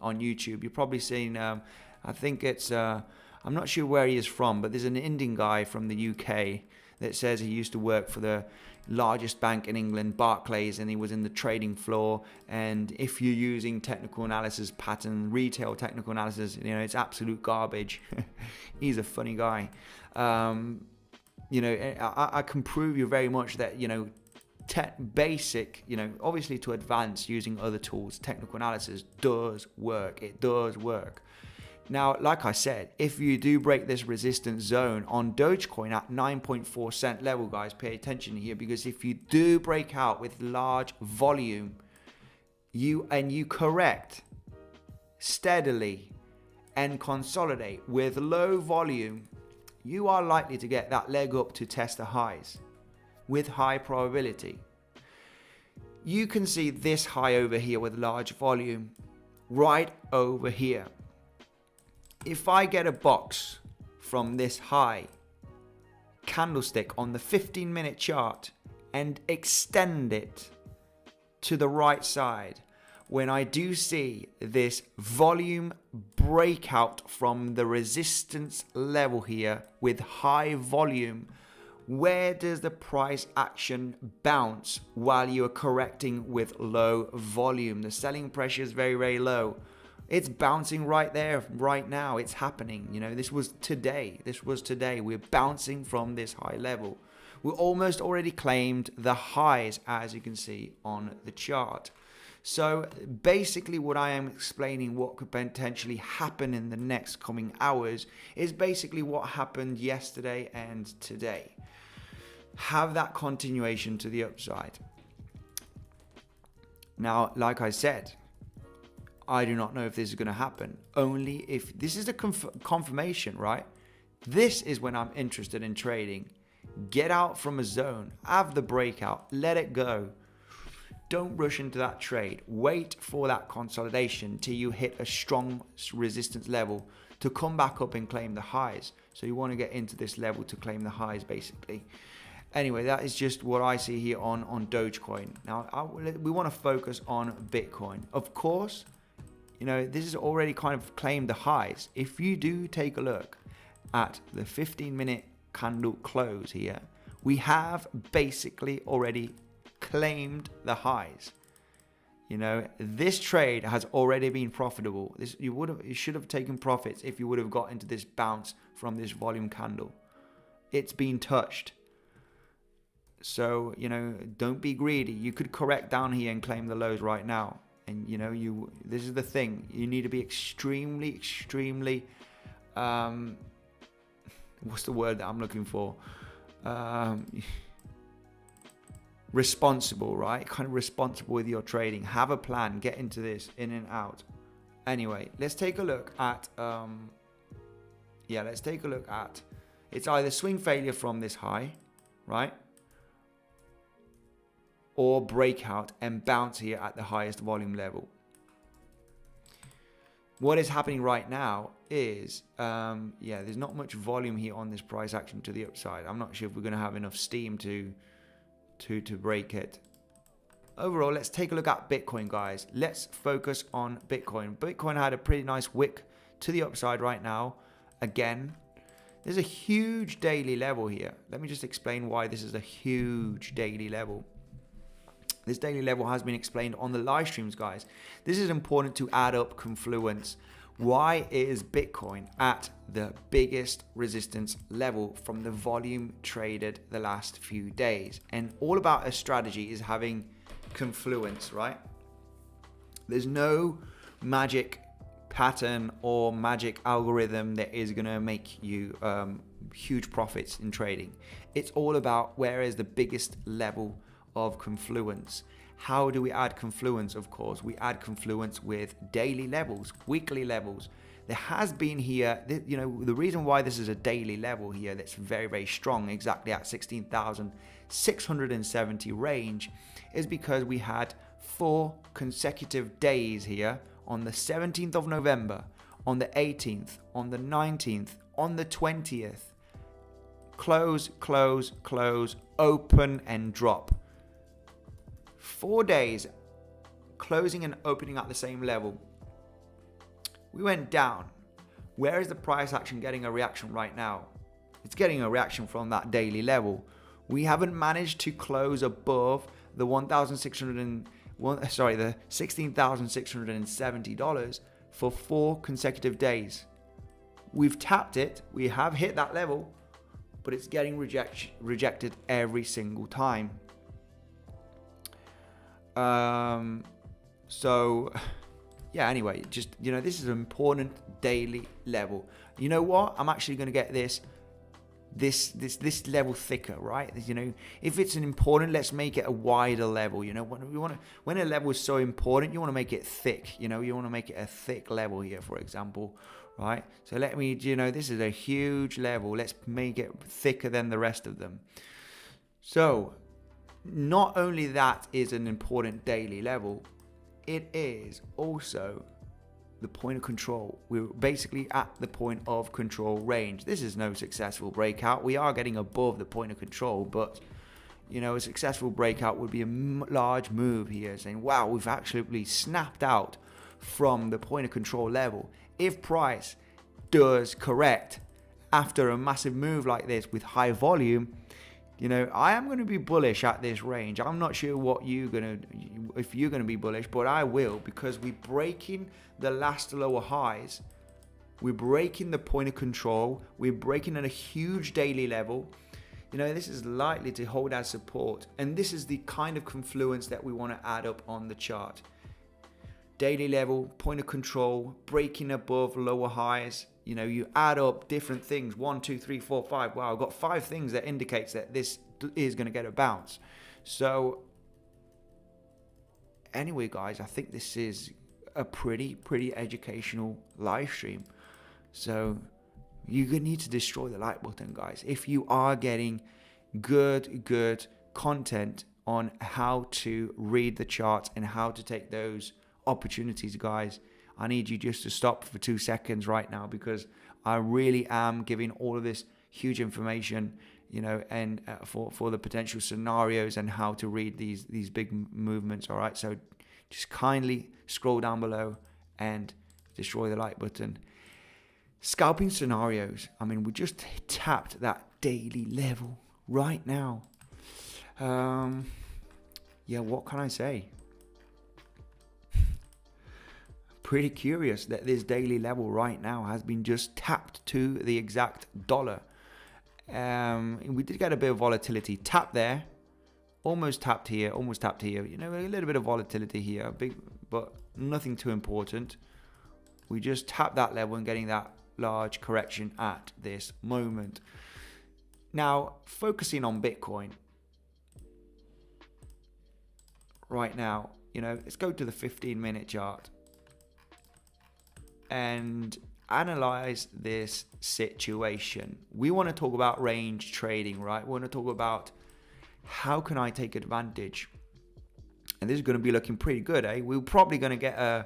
[SPEAKER 1] YouTube. You've probably seen, I think it's, I'm not sure where he is from, but there's an Indian guy from the UK that says he used to work for the largest bank in England, Barclays, and he was in the trading floor. And if you're using technical analysis pattern, retail technical analysis, you know, it's absolute garbage. He's a funny guy. You know, I can prove you very much that, you know, basic, you know, obviously to advance using other tools, technical analysis does work. It does work. Now, like I said, if you do break this resistance zone on Dogecoin at 9.4 cent level, guys, pay attention here, because if you do break out with large volume, you correct steadily and consolidate with low volume, you are likely to get that leg up to test the highs with high probability. You can see this high over here with large volume right over here. If I get a box from this high candlestick on the 15-minute chart and extend it to the right side, when I do see this volume breakout from the resistance level here with high volume, where does the price action bounce while you are correcting with low volume? The selling pressure is very, very low. It's bouncing right there, right now. It's happening. You know, this was today. We're bouncing from this high level. We almost already claimed the highs, as you can see on the chart. So basically what I am explaining, what could potentially happen in the next coming hours, is basically what happened yesterday and today. Have that continuation to the upside. Now, like I said, I do not know if this is going to happen. Only if this is a confirmation, right? This is when I'm interested in trading. Get out from a zone, have the breakout, let it go. Don't rush into that trade. Wait for that consolidation till you hit a strong resistance level to come back up and claim the highs. So you want to get into this level to claim the highs, basically. Anyway, that is just what I see here on Dogecoin. Now, we want to focus on Bitcoin. Of course, you know, this is already kind of claimed the highs. If you do take a look at the 15-minute candle close here, we have basically already claimed the highs. You know, this trade has already been profitable. You should have taken profits if you would have got into this bounce from this volume candle. It's been touched. So, you know, don't be greedy. You could correct down here and claim the lows right now. And, you know, this is the thing. You need to be extremely, what's the word that I'm looking for? Responsible, right? Kind of responsible with your trading. Have a plan. Get into this, in and out. Anyway, let's take a look at, it's either swing failure from this high, right? Or breakout and bounce here at the highest volume level. What is happening right now is, there's not much volume here on this price action to the upside. I'm not sure if we're going to have enough steam to break it. Overall, let's take a look at Bitcoin, guys. Let's focus on Bitcoin. Bitcoin had a pretty nice wick to the upside right now. Again, there's a huge daily level here. Let me just explain why this is a huge daily level. This daily level has been explained on the live streams, guys. This is important to add up confluence. Why is Bitcoin at the biggest resistance level from the volume traded the last few days? And all about a strategy is having confluence, right? There's no magic pattern or magic algorithm that is going to make you huge profits in trading. It's all about where is the biggest level of confluence. How do we add confluence? Of course, we add confluence with daily levels, weekly levels. There has been here, the reason why this is a daily level here that's very, very strong, exactly at 16,670 range, is because we had 4 consecutive days here on the 17th of November, on the 18th, on the 19th, on the 20th. Close, close, close, open and drop. 4 days closing and opening at the same level. We went down. Where is the price action getting a reaction right now? It's getting a reaction from that daily level. We haven't managed to close above the $16,670 for 4 consecutive days. We've tapped it. We have hit that level, but it's getting rejected every single time. Anyway, just, this is an important daily level. You know what? I'm actually going to get this level thicker, right? If it's an important, let's make it a wider level. When a level is so important, you want to make it thick. You want to make it a thick level here, for example, right? So let me, this is a huge level. Let's make it thicker than the rest of them. So not only that is an important daily level, it is also the point of control. We're basically at the point of control range. This is no successful breakout. We are getting above the point of control, but a successful breakout would be a large move here, saying, wow, we've actually snapped out from the point of control level. If price does correct after a massive move like this with high volume, I am going to be bullish at this range. I'm not sure if you're going to be bullish, but I will, because we're breaking the last lower highs. We're breaking the point of control. We're breaking at a huge daily level. This is likely to hold as support. And this is the kind of confluence that we want to add up on the chart. Daily level, point of control, breaking above lower highs. You add up different things, 1, 2, 3, 4, 5. Wow, I've got 5 things that indicates that this is going to get a bounce. So anyway, guys, I think this is a pretty educational live stream. So you need to destroy the like button, guys. If you are getting good content on how to read the charts and how to take those opportunities, guys, I need you just to stop for 2 seconds right now, because I really am giving all of this huge information, and for the potential scenarios and how to read these big movements. All right, so just kindly scroll down below and destroy the like button. Scalping scenarios. I mean, we just tapped that daily level right now. What can I say? Pretty curious that this daily level right now has been just tapped to the exact dollar. We did get a bit of volatility. Tap there, almost tapped here, a little bit of volatility here, but nothing too important. We just tapped that level and getting that large correction at this moment. Now, focusing on Bitcoin right now, let's go to the 15-minute chart and analyze this situation. We want to talk about range trading, right? We want to talk about how can I take advantage, and this is going to be looking pretty good, eh? We're probably going to get a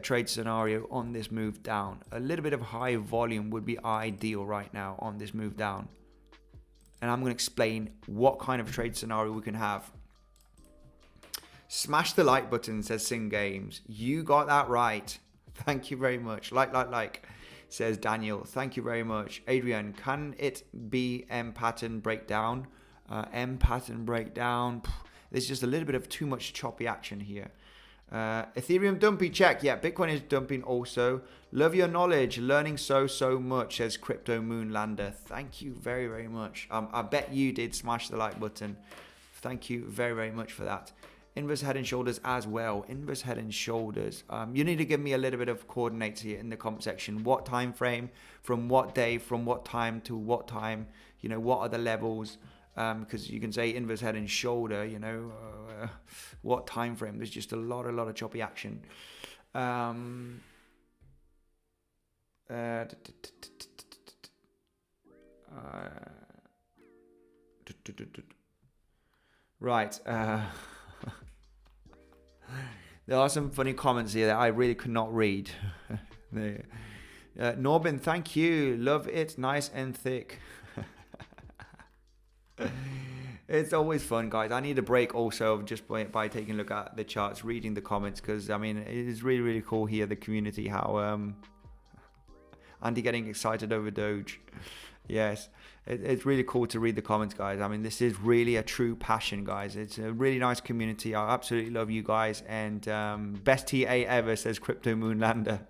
[SPEAKER 1] trade scenario on this move down. A little bit of high volume would be ideal right now on this move down, and I'm going to explain what kind of trade scenario we can have. Smash the like button, says Sing Games. You got that right. Thank you very much. Like, says Daniel. Thank you very much. Adrian, can it be M pattern breakdown? M pattern breakdown. There's just a little bit of too much choppy action here. Ethereum dumpy, check. Yeah, Bitcoin is dumping also. Love your knowledge. Learning so much, says Crypto Moonlander. Thank you very, very much. I bet you did smash the like button. Thank you very, very much for that. Inverse head and shoulders as well. Inverse head and shoulders. You need to give me a little bit of coordinates here in the comment section. What time frame, from what day, from what time to what time, you know, what are the levels? Because you can say inverse head and shoulder, you know, what time frame. There's just a lot of choppy action. Right. There are some funny comments here that I really could not read. Norbin, thank you. Love it. Nice and thick. It's always fun, guys. I need a break also just by taking a look at the charts, reading the comments, because I mean, it is really cool here, the community, how Andy getting excited over Doge. Yes, it's really cool to read the comments, guys. I mean, this is really a true passion, guys. It's a really nice community. I absolutely love you guys. And best TA ever, says Crypto Moonlander.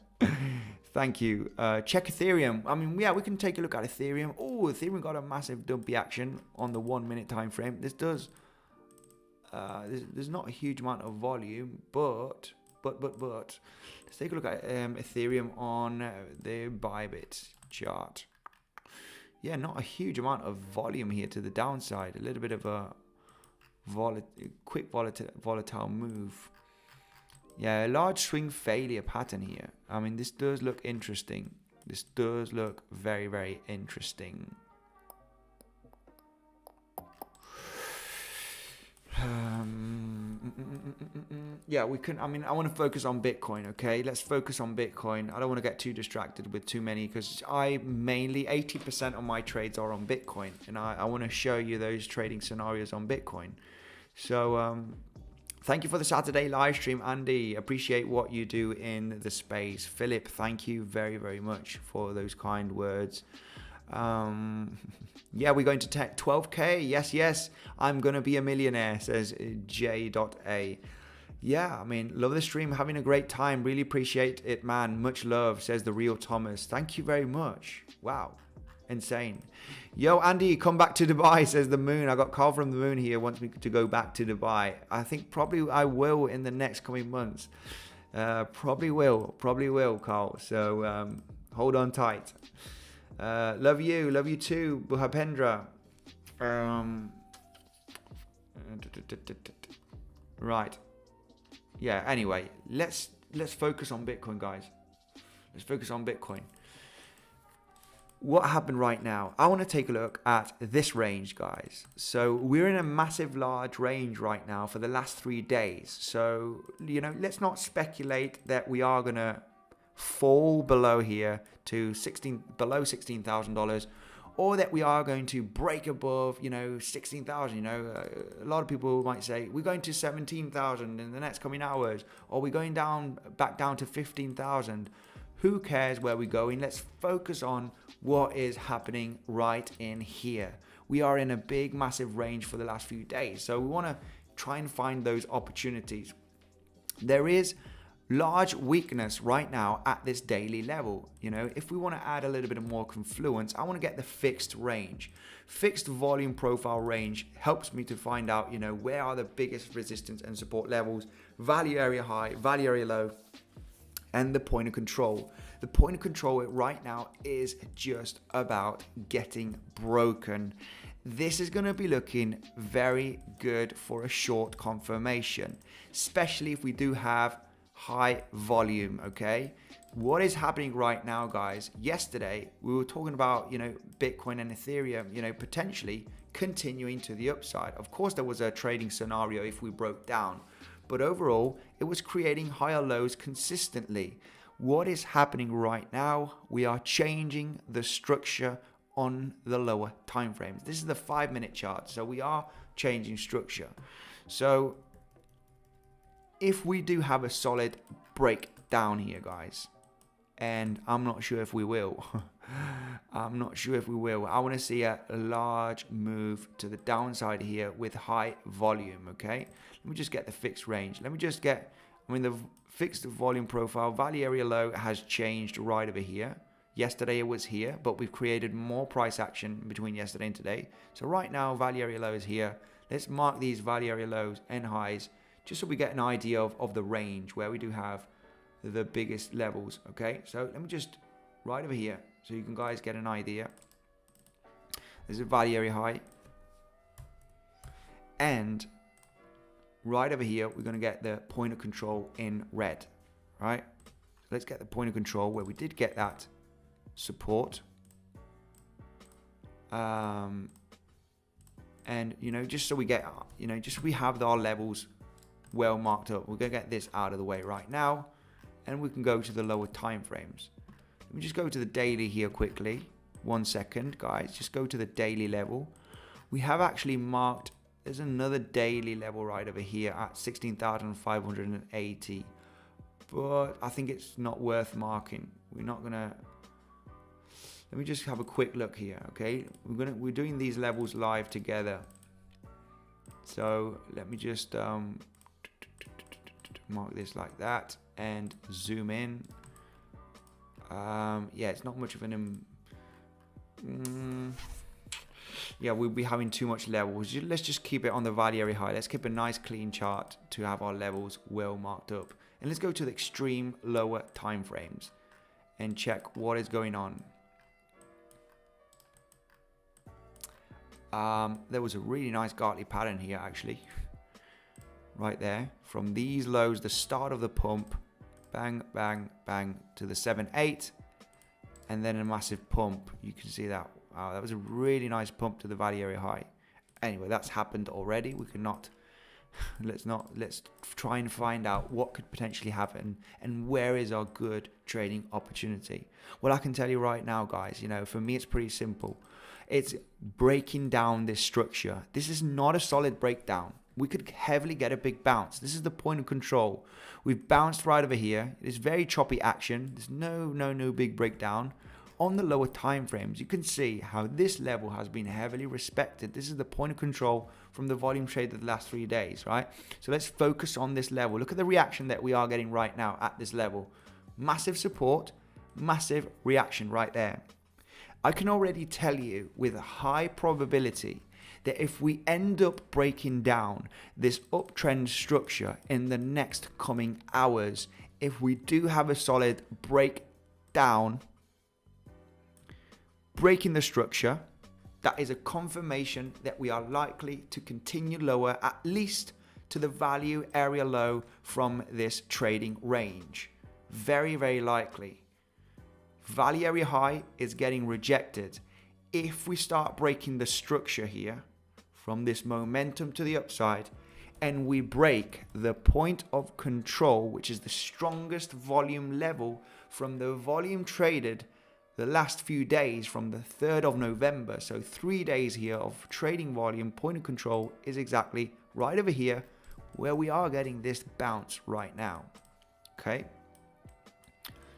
[SPEAKER 1] Thank you. Check Ethereum. I mean, yeah, we can take a look at Ethereum. Oh, Ethereum got a massive dumpy action on the 1 minute time frame. This does. There's not a huge amount of volume, but let's take a look at Ethereum on the Bybit chart. Yeah, not a huge amount of volume here to the downside. A little bit of a quick volatile move. Yeah, a large swing failure pattern here. I mean, this does look interesting. This does look very interesting. Yeah, we can. I mean, I want to focus on Bitcoin. Okay, let's focus on Bitcoin. I don't want to get too distracted with too many, because I mainly 80% of my trades are on Bitcoin, and I want to show you those trading scenarios on Bitcoin. So thank you for the Saturday live stream, Andy. Appreciate what you do in the space. Philip, thank you very much for those kind words. Yeah, we're going to 12k. Yes, I'm gonna be a millionaire, says J.A. Yeah, I mean, love the stream, having a great time. Really appreciate it, man. Much love, says the real Thomas. Thank you very much. Wow, insane. Yo, Andy, come back to Dubai, says the Moon. I got Carl from the Moon here, wants me to go back to Dubai. I think probably I will in the next coming months. Probably will, Carl. So hold on tight. Love you too, Buhapendra. Right. Yeah, anyway, let's focus on Bitcoin, guys. Let's focus on Bitcoin. What happened right now? I want to take a look at this range, guys. So we're in a massive large range right now for the last 3 days. So, you know, let's not speculate that we are going to fall below here to below $16,000, or that we are going to break above, you know, 16,000. You know, a lot of people might say we're going to 17,000 in the next coming hours, or we're going back down to 15,000. Who cares where we're going? Let's focus on what is happening right in here. We are in a big, massive range for the last few days, so we want to try and find those opportunities. There is large weakness right now at this daily level. You know, if we want to add a little bit more confluence, I want to get the fixed range. Fixed volume profile range helps me to find out, you know, where are the biggest resistance and support levels, value area high, value area low, and the point of control. The point of control right now is just about getting broken. This is going to be looking very good for a short confirmation, especially if we do have high volume. Okay, what is happening right now, guys? Yesterday we were talking about, you know, Bitcoin and Ethereum, you know, potentially continuing to the upside. Of course, there was a trading scenario if we broke down, but overall it was creating higher lows consistently. What is happening right now? We are changing the structure on the lower time frames. This is the 5-minute chart, so we are changing structure. So if we do have a solid breakdown here, guys, and I'm not sure if we will. I want to see a large move to the downside here with high volume. Okay, let me just get the fixed range. The fixed volume profile value area low has changed right over here. Yesterday it was here, but we've created more price action between yesterday and today. So right now value area low is here. Let's mark these value area lows and highs just so we get an idea of the range where we do have the biggest levels. Okay, so let me just right over here so you can guys get an idea. There's a value area high, and right over here we're going to get the point of control in red. Right, let's get the point of control where we did get that support, and you know, just so we get, you know, just we have our levels well marked up. We're going to get this out of the way right now, and we can go to the lower time frames. Let me just go to the daily here quickly. 1 second, guys. Just go to the daily level. We have actually marked, there's another daily level right over here at 16,580, but I think it's not worth marking. We're not gonna, let me just have a quick look here. Okay, we're doing these levels live together, so let me just mark this like that and zoom in. Yeah, it's not much of an yeah, we'll be having too much levels. Let's just keep it on the value area high. Let's keep a nice clean chart to have our levels well marked up, and let's go to the extreme lower time frames and check what is going on. There was a really nice Gartley pattern here actually, right there from these lows, the start of the pump, bang bang bang to the 7-8, and then a massive pump. You can see that. Wow, that was a really nice pump to the value area high. Anyway, that's happened already. We cannot, let's try and find out what could potentially happen and where is our good trading opportunity. Well, I can tell you right now, guys, you know, for me, it's pretty simple. It's breaking down this structure. This is not a solid breakdown. We could heavily get a big bounce. This is the point of control. We've bounced right over here. It's very choppy action. There's no big breakdown. On the lower time frames, you can see how this level has been heavily respected. This is the point of control from the volume trade of the last 3 days, right? So let's focus on this level. Look at the reaction that we are getting right now at this level. Massive support, massive reaction right there. I can already tell you with a high probability that if we end up breaking down this uptrend structure in the next coming hours, if we do have a solid breakdown, breaking the structure, that is a confirmation that we are likely to continue lower, at least to the value area low from this trading range. Very, very likely. Value area high is getting rejected. If we start breaking the structure here from this momentum to the upside, and we break the point of control, which is the strongest volume level from the volume traded the last few days from the 3rd of November. So 3 days here of trading volume, point of control is exactly right over here where we are getting this bounce right now. Okay.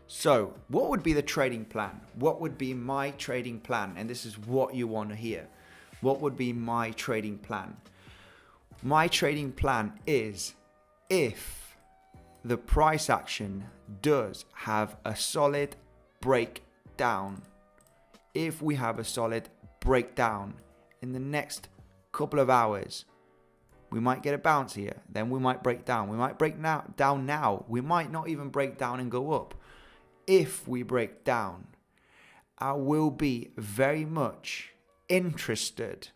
[SPEAKER 1] So what would be the trading plan? What would be my trading plan? And this is what you want to hear. What would be my trading plan? My trading plan is, if the price action does have a solid breakdown, if we have a solid breakdown in the next couple of hours, we might get a bounce here, then we might break down. We might break down now. We might not even break down and go up. If we break down, I will be very much interested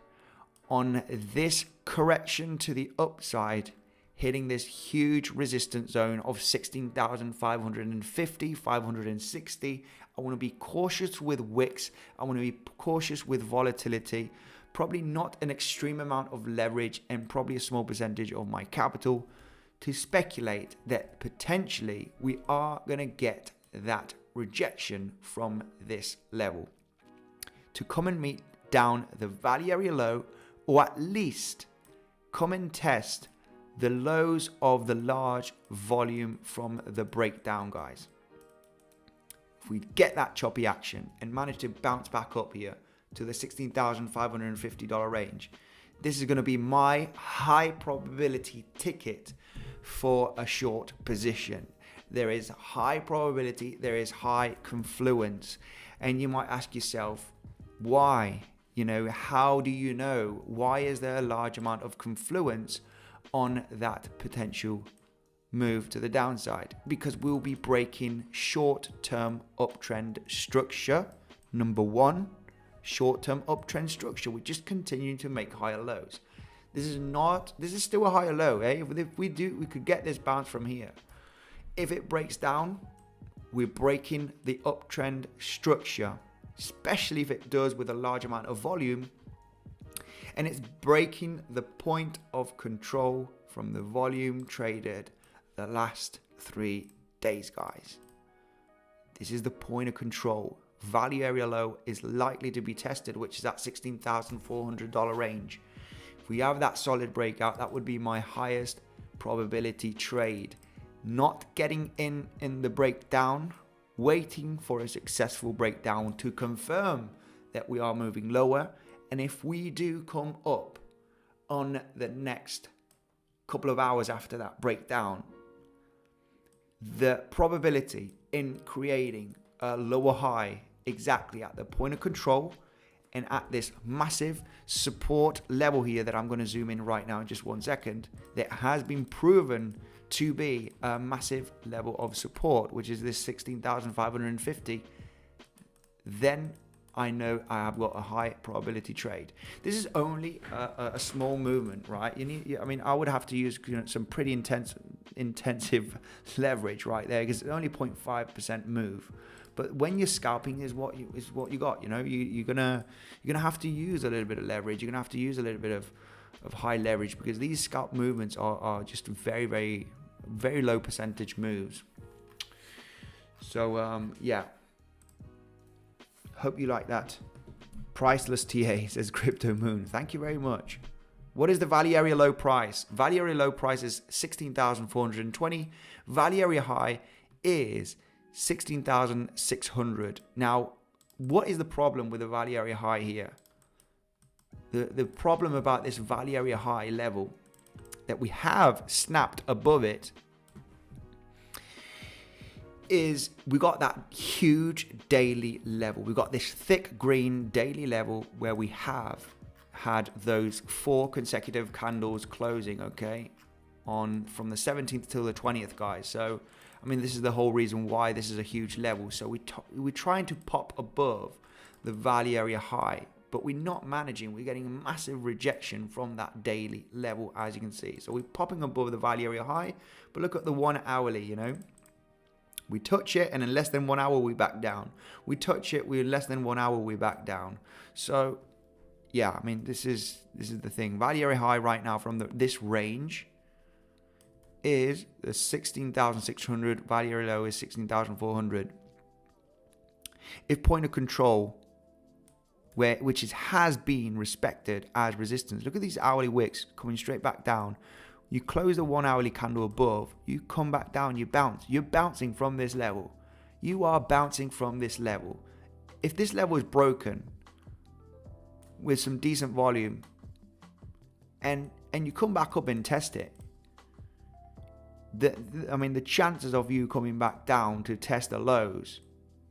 [SPEAKER 1] on this correction to the upside, hitting this huge resistance zone of 16,550, 560. I want to be cautious with wicks. I want to be cautious with volatility. Probably not an extreme amount of leverage and probably a small percentage of my capital to speculate that potentially we are going to get that rejection from this level to come and meet down the value area low, or at least come and test the lows of the large volume from the breakdown, guys. If we get that choppy action and manage to bounce back up here to the $16,550 range, this is going to be my high probability ticket for a short position. There is high probability, there is high confluence, and you might ask yourself, why? You know, how do you know? Why is there a large amount of confluence on that potential move to the downside, because we'll be breaking short-term uptrend structure. Number one, short-term uptrend structure. We're just continuing to make higher lows. This is still a higher low, eh? If we could get this bounce from here. If it breaks down, we're breaking the uptrend structure, especially if it does with a large amount of volume, and it's breaking the point of control from the volume traded the last 3 days, guys. This is the point of control. Value area low is likely to be tested, which is that $16,400 range. If we have that solid breakout, that would be my highest probability trade. Not getting in the breakdown, waiting for a successful breakdown to confirm that we are moving lower. And if we do come up on the next couple of hours after that breakdown, the probability in creating a lower high exactly at the point of control and at this massive support level here that I'm going to zoom in right now in just 1 second, that has been proven to be a massive level of support, which is this 16,550, then I know I have got a high probability trade. This is only a small movement, right? I would have to use some pretty intensive leverage right there, because it's only 0.5% move. But when you're scalping, is what you got. You're gonna have to use a little bit of leverage. You're gonna have to use a little bit of high leverage, because these scalp movements are just very, very, very low percentage moves. So yeah. Hope you like that. Priceless TA, says Crypto Moon. Thank you very much. What is the value area low price? Value area low price is 16,420. Value area high is 16,600. Now, what is the problem with the value area high here? The problem about this value area high level, that we have snapped above it, is we got that huge daily level. We got this thick green daily level where we have had those 4 consecutive candles closing, okay, from the 17th till the 20th, guys. So this is the whole reason why this is a huge level. So we're trying to pop above the value area high, but we're not managing. We're getting a massive rejection from that daily level, as you can see. So we're popping above the value area high, but look at the 1 hourly, We touch it, and in less than 1 hour, we back down. We touch it, in less than 1 hour, we back down. So, yeah, this is the thing. Value area high right now from this range is the 16,600. Value area low is 16,400. If point of control, which has been respected as resistance. Look at these hourly wicks coming straight back down. You close the 1 hourly candle above, you come back down, you bounce. You're bouncing from this level. You are bouncing from this level. If this level is broken with some decent volume, and you come back up and test it, the chances of you coming back down to test the lows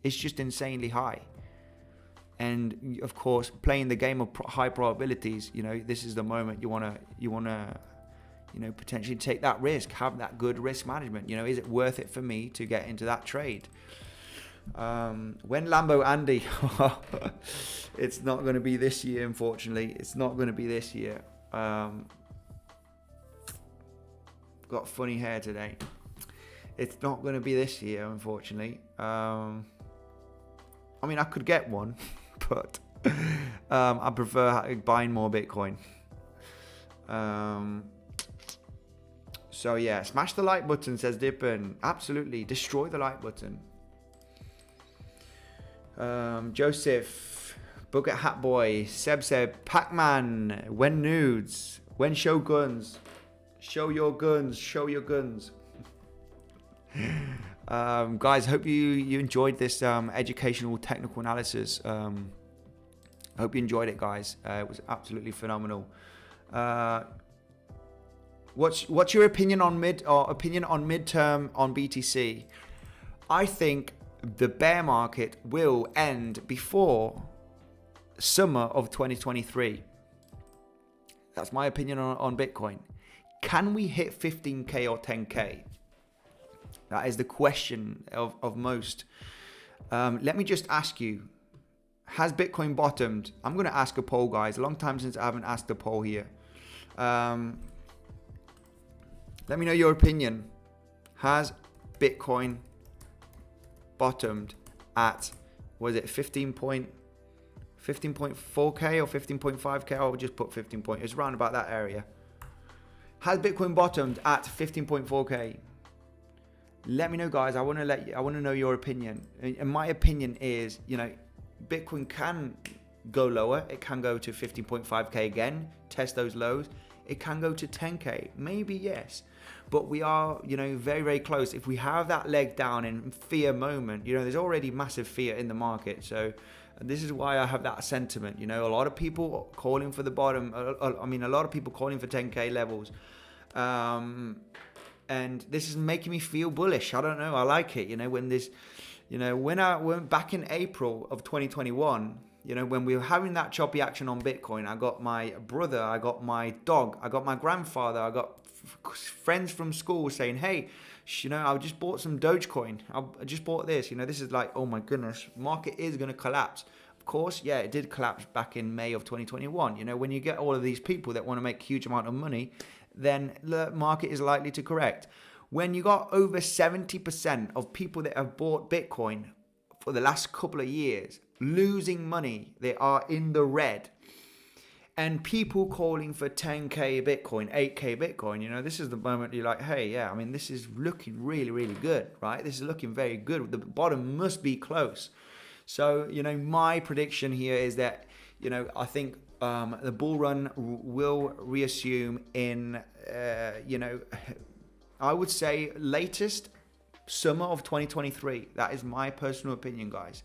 [SPEAKER 1] is just insanely high. And of course, playing the game of high probabilities, this is the moment you wanna potentially take that risk, have that good risk management. Is it worth it for me to get into that trade? When Lambo Andy, it's not going to be this year, unfortunately. It's not going to be this year. Got funny hair today. It's not going to be this year, unfortunately. I could get one, but I prefer buying more Bitcoin. So yeah, smash the like button, says Dippin. Absolutely, destroy the like button. Joseph, Bucket Hat Boy, Seb, Pac-Man, when nudes, when show guns, show your guns. Guys, hope you enjoyed this educational technical analysis. Hope you enjoyed it, guys. It was absolutely phenomenal. What's your opinion on midterm on BTC? I think the bear market will end before summer of 2023. That's my opinion on Bitcoin. Can we hit 15K or 10K? That is the question of most. Let me just ask you, has Bitcoin bottomed? I'm going to ask a poll, guys. A long time since I haven't asked a poll here. Let me know your opinion. Has Bitcoin bottomed at, was it 15.4K or 15.5K? I'll just put 15 point. It's around about that area. Has Bitcoin bottomed at 15.4K? Let me know, guys. I want to know your opinion. And my opinion is, Bitcoin can go lower. It can go to 15.5K again, test those lows. It can go to 10K, maybe, yes. But we are, very, very close. If we have that leg down in fear moment, there's already massive fear in the market. So this is why I have that sentiment. A lot of people calling for the bottom. A lot of people calling for 10K levels. And this is making me feel bullish. I don't know. I like it. When I went back in April of 2021, when we were having that choppy action on Bitcoin, I got my brother, I got my dog, I got my grandfather, I got friends from school saying, hey, I just bought some Dogecoin. I just bought this. This is like, oh my goodness, market is going to collapse. Of course, yeah, it did collapse back in May of 2021. When you get all of these people that want to make a huge amount of money, then the market is likely to correct. When you got over 70% of people that have bought Bitcoin for the last couple of years losing money, they are in the red. And people calling for 10K Bitcoin, 8K Bitcoin, this is the moment you're like, hey, yeah, this is looking really, really good, right? This is looking very good. The bottom must be close. So, my prediction here is that, I think the bull run will reassume in, I would say latest summer of 2023. That is my personal opinion, guys.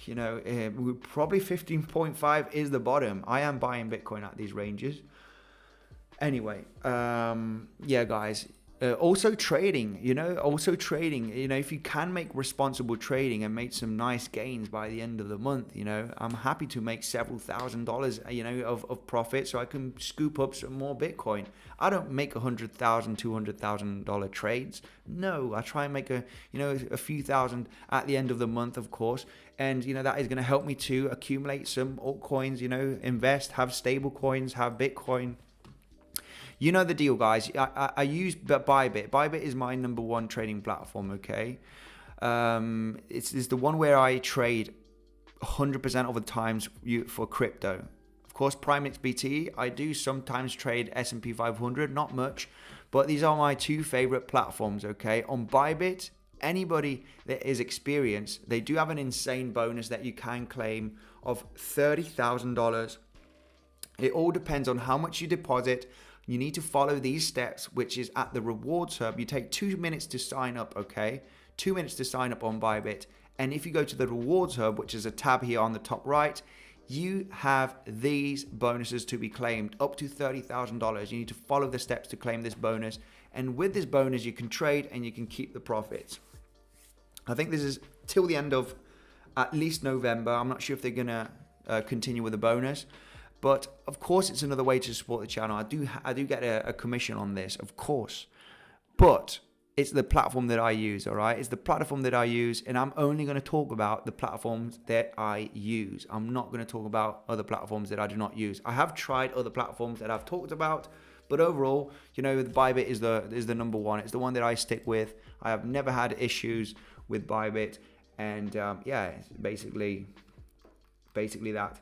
[SPEAKER 1] Probably 15.5 is the bottom. I am buying Bitcoin at these ranges. Anyway, yeah, guys. Also trading, if you can make responsible trading and make some nice gains by the end of the month, I'm happy to make several $1,000s, of profit so I can scoop up some more Bitcoin. I don't make $100,000, $200,000 trades. No, I try and make a few thousand at the end of the month, of course. And, that is going to help me to accumulate some altcoins, invest, have stable coins, have Bitcoin. You know the deal, guys. I use Bybit. Bybit is my number one trading platform, okay? It's the one where I trade 100% of the times for crypto. Of course, PrimeXBT, I do sometimes trade S&P 500, not much. But these are my two favorite platforms, okay? On Bybit, anybody that is experienced, they do have an insane bonus that you can claim of $30,000. It all depends on how much you deposit. You need to follow these steps, which is at the rewards hub. You take 2 minutes to sign up, okay? 2 minutes to sign up on Bybit. And if you go to the rewards hub, which is a tab here on the top right, you have these bonuses to be claimed up to $30,000. You need to follow the steps to claim this bonus. And with this bonus, you can trade and you can keep the profits. I think this is till the end of at least November. I'm not sure if they're going to continue with the bonus. But of course, it's another way to support the channel. I do get a commission on this, of course. But it's the platform that I use, all right? It's the platform that I use, and I'm only going to talk about the platforms that I use. I'm not going to talk about other platforms that I do not use. I have tried other platforms that I've talked about, but overall, the Bybit is the number one. It's the one that I stick with. I have never had issues with Bybit, and yeah, it's basically that.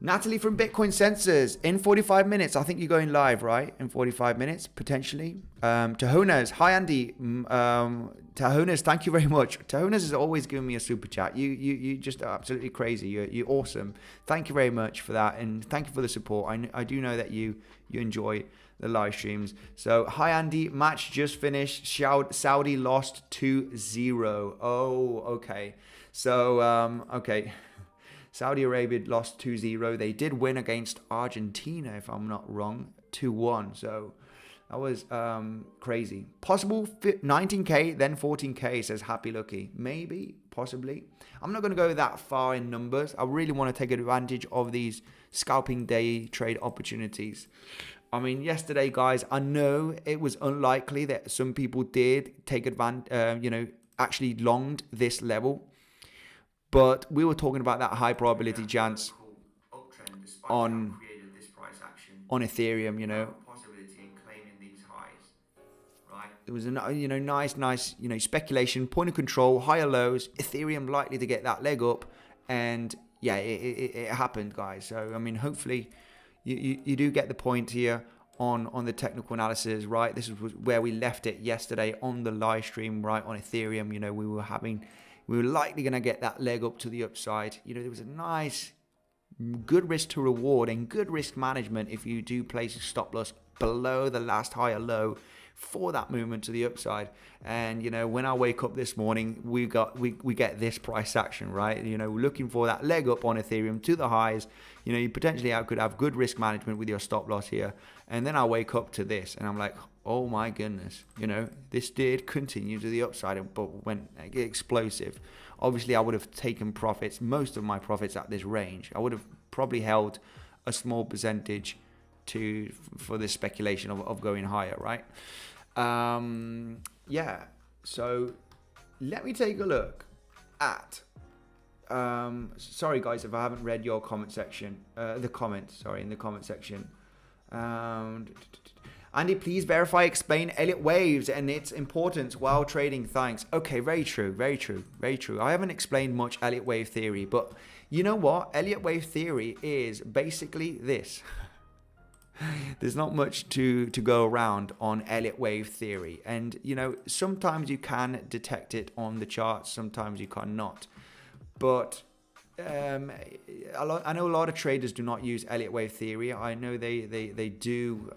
[SPEAKER 1] Natalie from Bitcoinsensus, in 45 minutes. I think you're going live, right? In 45 minutes, potentially. Tahonas, hi Andy. Tahonas, thank you very much. Tahonas is always giving me a super chat. You just are absolutely crazy. You're awesome. Thank you very much for that, and thank you for the support. I do know that you enjoy the live streams. So hi Andy, match just finished. Saudi lost 2-0. Oh, okay. So okay. Saudi Arabia lost 2-0. They did win against Argentina, if I'm not wrong, 2-1. So that was crazy. Possible 19K, then 14K, says Happy Lucky. Maybe. possibly. I'm not going to go that far in numbers. I really want to take advantage of these scalping day trade opportunities. I mean, yesterday, guys, I know it was unlikely that some people did take advantage, actually longed this level. But we were talking about that high probability chance on Ethereum, It was a nice speculation, point of control, higher lows, Ethereum likely to get that leg up, and yeah, it happened, guys. So I mean, hopefully you do get the point here on the technical analysis, right? This was where we left it yesterday on the live stream, right? On Ethereum, we were likely going to get that leg up to the upside. There was a nice, good risk to reward and good risk management if you do place a stop loss below the last higher low for that movement to the upside. And when I wake up this morning, we get this price action, right? Looking for that leg up on Ethereum to the highs. You potentially could have good risk management with your stop loss here, and then I wake up to this and I'm like, oh my goodness, this did continue to the upside, but went explosive. Obviously I would have taken profits, most of my profits at this range. I would have probably held a small percentage for this speculation of going higher, right? Yeah, so let me take a look at sorry guys if I haven't read your comment section, in the comment section. Andy, please verify, explain Elliott waves and its importance while trading. Thanks. Okay, very true. I haven't explained much Elliott wave theory, but you know what? Elliott wave theory is basically this. There's not much to go around on Elliott wave theory. And, sometimes you can detect it on the charts, sometimes you cannot. But I know a lot of traders do not use Elliott wave theory. I know they do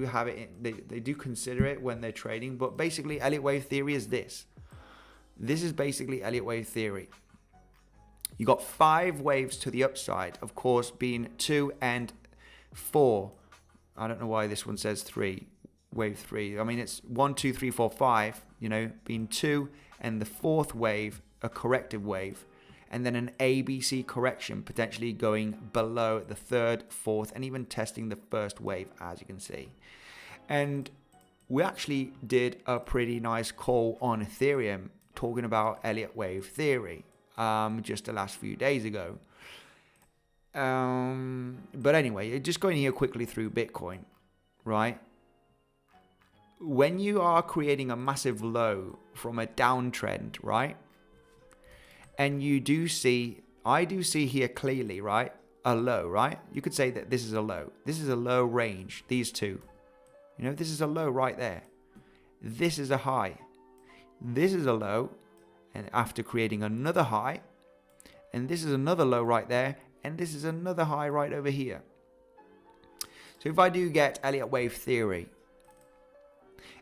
[SPEAKER 1] have it. They do consider it when they're trading. But basically, Elliott wave theory is this. This is basically Elliott wave theory. You got 5 waves to the upside, of course, being 2 and 4. I don't know why this one says 3. Wave 3. I mean, it's 1, 2, 3, 4, 5. Being 2, and the 4th wave a corrective wave, and then an ABC correction potentially going below the 3rd, 4th, and even testing the 1st wave, as you can see. And we actually did a pretty nice call on Ethereum talking about Elliott wave theory just the last few days ago. But anyway, just going here quickly through Bitcoin, right? When you are creating a massive low from a downtrend, right? And I do see here clearly, right? A low, right? You could say that this is a low. This is a low range, these two. This is a low right there. This is a high. This is a low, and after creating another high, and this is another low right there, and this is another high right over here. So if I do get Elliott wave theory,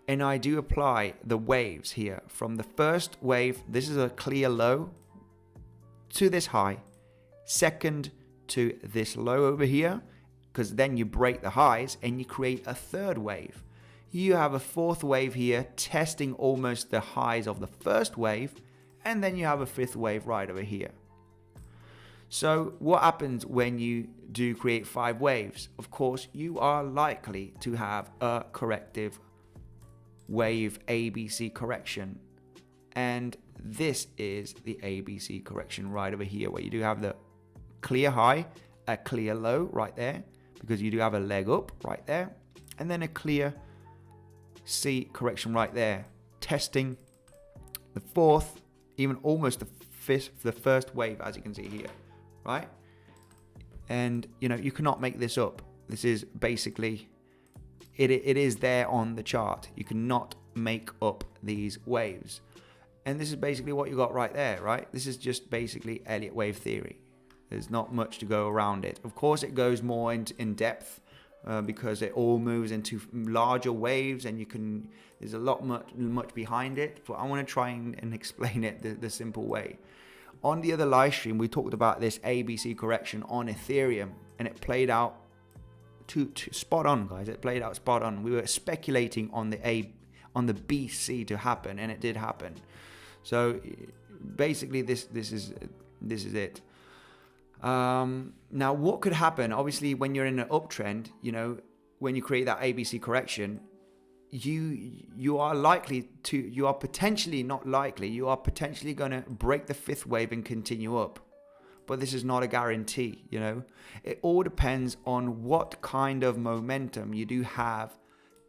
[SPEAKER 1] and I do apply the waves here from the first wave, this is a clear low, to this high, second to this low over here, because then you break the highs and you create a 3rd wave. You have a 4th wave here testing almost the highs of the 1st wave, and then you have a 5th wave right over here. So what happens when you do create 5 waves? Of course, you are likely to have a corrective wave ABC correction, and this is the ABC correction right over here, where you do have the clear high, a clear low right there, because you do have a leg up right there, and then a clear C correction right there, testing the 4th, even almost the 5th, the 1st wave, as you can see here, right? And you cannot make this up. This is basically it is there on the chart. You cannot make up these waves. And this is basically what you got right there, right? This is just basically Elliott wave theory. There's not much to go around it. Of course, it goes more in depth because it all moves into larger waves, and there's a lot much behind it. But I want to try and explain it the simple way. On the other live stream, we talked about this ABC correction on Ethereum, and it played out to spot on, guys. It played out spot on. We were speculating on the BC to happen, and it did happen. So basically this is it. Now what could happen, obviously, when you're in an uptrend, you know, when you create that ABC correction, you are potentially going to break the fifth wave and continue up. But this is not a guarantee, you know. It all depends on what kind of momentum you do have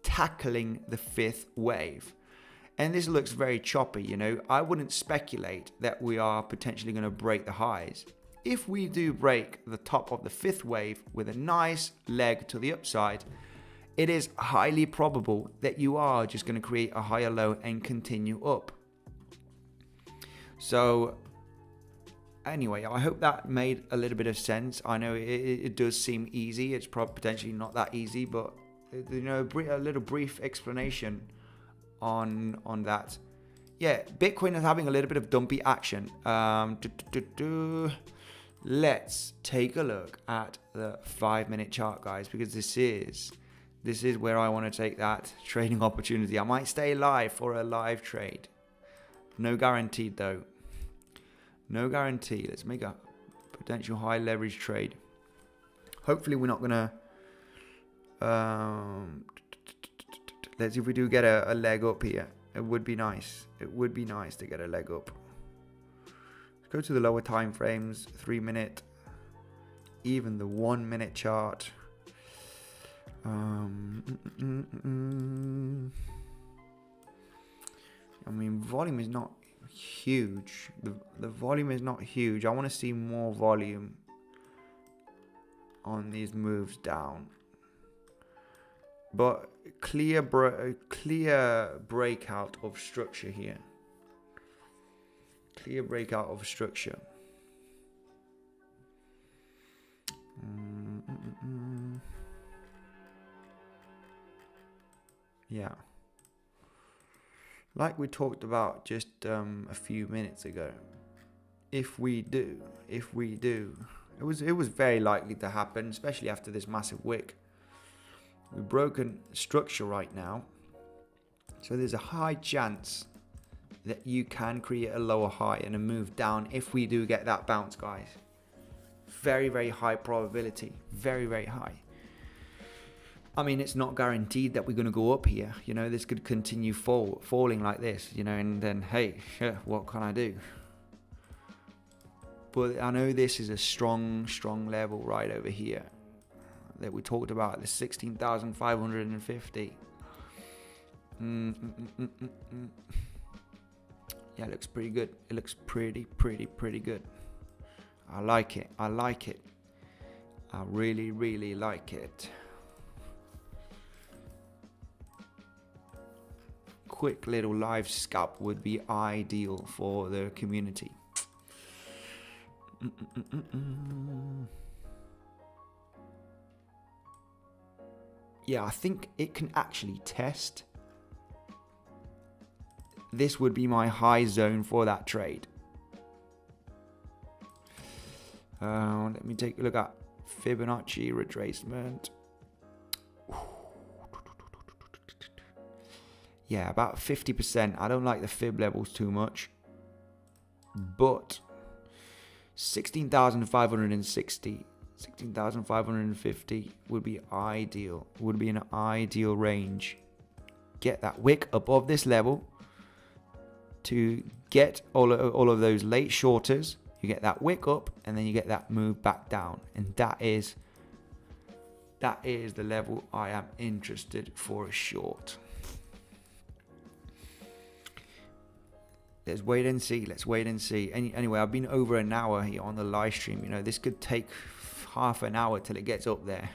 [SPEAKER 1] tackling the fifth wave. And this looks very choppy, you know. I wouldn't speculate that we are potentially going to break the highs. If we do break the top of the fifth wave with a nice leg to the upside, it is highly probable that you are just going to create a higher low and continue up. So anyway, I hope that made a little bit of sense. I know it does seem easy. It's potentially not that easy, but you know, a little brief explanation on that. Yeah, Bitcoin is having a little bit of dumpy action. Let's take a look at the 5-minute chart, guys, because this is where I want to take that trading opportunity. I might stay live for a live trade. No guaranteed though. No guarantee. Let's make a potential high leverage trade. Hopefully we're not gonna let's see if we do get a leg up here. It would be nice. It would be nice to get a leg up. Let's go to the lower time frames, 3-minute, even the 1-minute chart. I mean, volume is not huge. The volume is not huge. I want to see more volume on these moves down. But clear breakout of structure here. Clear breakout of structure. Yeah. Like we talked about just a few minutes ago. If we do, it was very likely to happen, especially after this massive wick. We've broken structure right now, so there's a high chance that you can create a lower high and a move down if we do get that bounce, guys. Very, very high probability. Very, very high. I mean, it's not guaranteed that we're going to go up here. You know, this could continue falling like this, you know, and then, hey, what can I do? But I know this is a strong level right over here that we talked about, the 16,550. Yeah, it looks pretty good. It looks pretty good. I like it. I really like it. Quick little live scalp would be ideal for the community. Yeah, I think it can actually test. This would be my high zone for that trade. Let me take a look at Fibonacci retracement. Yeah, about 50%. I don't like the fib levels too much, but 16,560, 16,550 would be ideal. Would be an ideal range. Get that wick above this level to get all of those late shorters. You get that wick up, and then you get that move back down, and that is the level I am interested for a short. Let's wait and see. Anyway, I've been over an hour here on the live stream. You know, this could take half an hour till it gets up there.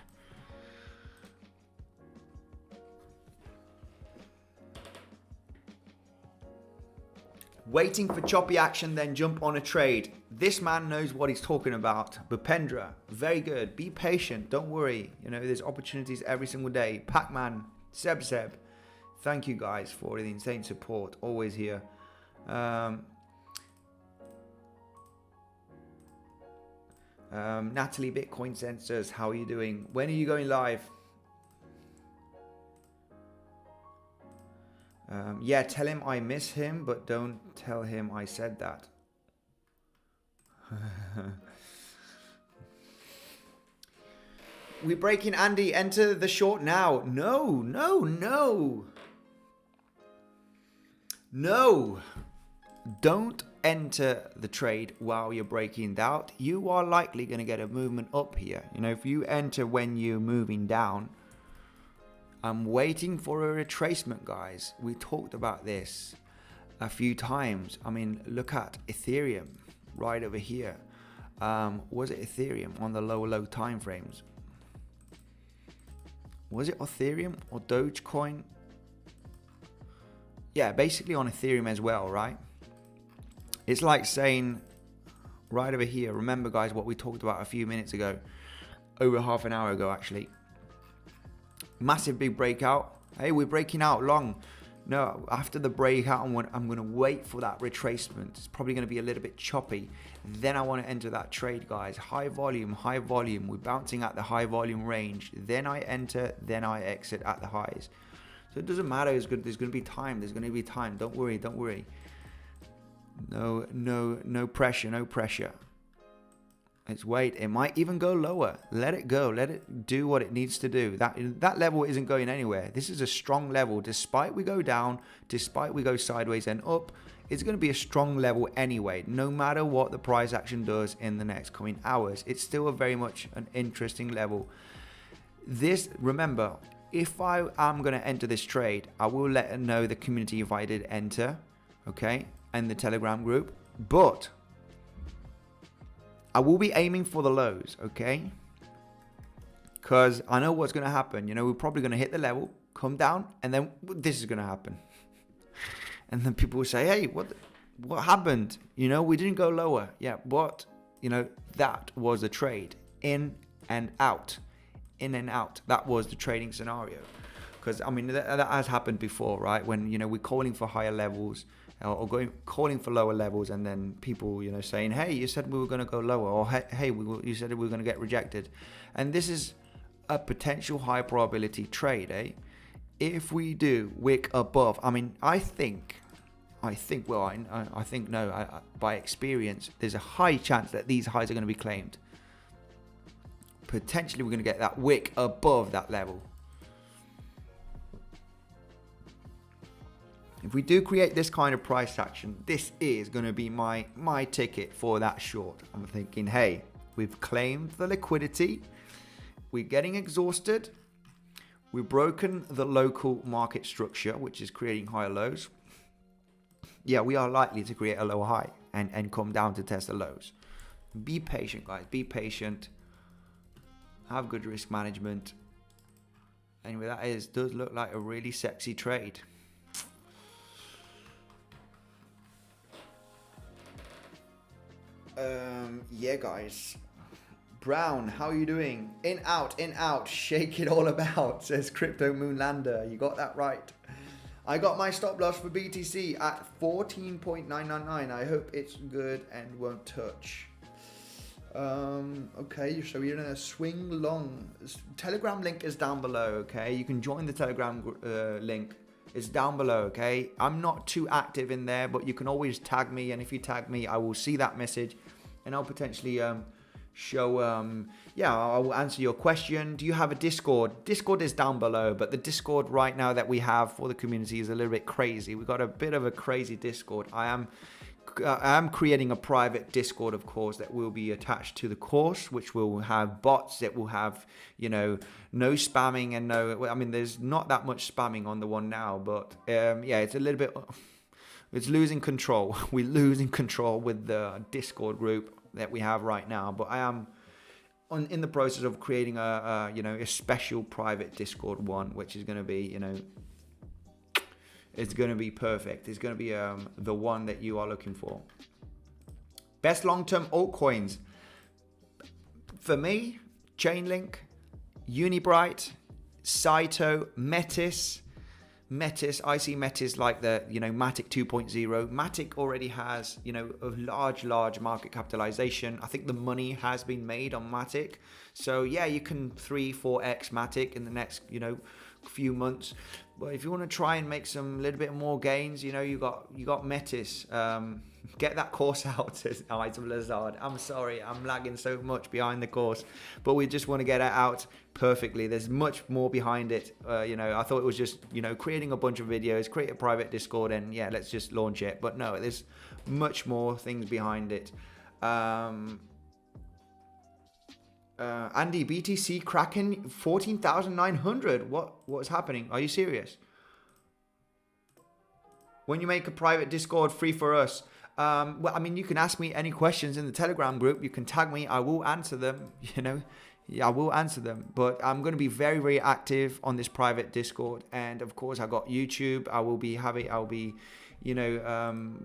[SPEAKER 1] Waiting for choppy action, then jump on a trade. This man knows what he's talking about. Bupendra, very good. Be patient. Don't worry. You know, there's opportunities every single day. Pac-Man, Seb, thank you guys for the insane support. Always here. Natalie, Bitcoinsensus, how are you doing? When are you going live? Yeah, tell him I miss him, but don't tell him I said that. We're breaking Andy. Enter the short now. No, no, no. No. Don't enter the trade while you're breaking out. You are likely going to get a movement up here. You know, if you enter when you're moving down, I'm waiting for a retracement, guys. We talked about this a few times. I mean, look at Ethereum right over here. Was it Ethereum on the low time frames? Was it Ethereum or Dogecoin? Yeah, basically on Ethereum as well, right? It's like saying right over here. Remember, guys, what we talked about a few minutes ago, over half an hour ago, actually. Massive big breakout. Hey, we're breaking out long. No, after the breakout, I'm going to wait for that retracement. It's probably going to be a little bit choppy. Then I want to enter that trade, guys. High volume, high volume. We're bouncing at the high volume range. Then I enter, then I exit at the highs. So it doesn't matter. There's going to be time. There's going to be time. Don't worry. Don't worry. No pressure. No pressure. Let's wait. It might even go lower. Let it go. Let it do what it needs to do. That level isn't going anywhere. This is a strong level. Despite we go down, despite we go sideways and up, it's going to be a strong level anyway. No matter what the price action does in the next coming hours, it's still a very much an interesting level. This, remember, if I am going to enter this trade, I will let know the community if I did enter, okay, and the Telegram group. But I will be aiming for the lows, okay? Because I know what's going to happen. You know, we're probably going to hit the level, come down, and then this is going to happen. And then people will say, hey, what happened? You know, we didn't go lower. Yeah, but, you know, that was the trade. In and out. In and out. That was the trading scenario. Because, I mean, that has happened before, right? When, you know, we're calling for higher levels or calling for lower levels, and then people, you know, saying, hey, you said we were going to go lower, or hey, you said we were going to get rejected. And this is a potential high probability trade, eh? If we do wick above, I mean, I think by experience, there's a high chance that these highs are going to be claimed. Potentially, we're going to get that wick above that level. If we do create this kind of price action, this is going to be my ticket for that short. I'm thinking, hey, we've claimed the liquidity. We're getting exhausted. We've broken the local market structure, which is creating higher lows. Yeah, we are likely to create a lower high and come down to test the lows. Be patient, guys. Be patient. Have good risk management. Anyway, that does look like a really sexy trade. Yeah, guys. Brown, how are you doing? In, out, shake it all about, says Crypto Moonlander. You got that right. I got my stop loss for BTC at 14.999. I hope it's good and won't touch. Okay, so you're gonna swing long. Telegram link is down below, okay? You can join the Telegram link. It's down below, okay? I'm not too active in there, but you can always tag me, and if you tag me, I will see that message, and I'll potentially show, I will answer your question. Do you have a Discord? Discord is down below, but the Discord right now that we have for the community is a little bit crazy. We've got a bit of a crazy Discord. I am creating a private Discord, of course, that will be attached to the course, which will have bots, that will have, you know, no spamming and there's not that much spamming on the one now, but it's a little bit, it's losing control. We're losing control with the Discord group that we have right now, but I am in the process of creating a special private Discord one, which is going to be, it's going to be perfect. It's going to be the one that you are looking for. Best long-term altcoins. For me, Chainlink, Unibright, Saito, Metis, Metis, I see Metis like the, Matic 2.0. Matic already has, a large market capitalization. I think the money has been made on Matic. So yeah, you can 3-4x Matic in the next, few months. But if you want to try and make some little bit more gains, you got Metis. Get that course out, Item Lazard. I'm sorry, I'm lagging so much behind the course, but we just want to get it out perfectly. There's much more behind it. I thought it was just, creating a bunch of videos, create a private Discord, and yeah, let's just launch it. But no, there's much more things behind it. Andy, BTC Kraken 14,900. What's happening? Are you serious? When you make a private Discord free for us, well, I mean, you can ask me any questions in the Telegram group. You can tag me. I will answer them. Yeah, I will answer them. But I'm going to be very, very active on this private Discord. And of course, I got YouTube. I'll be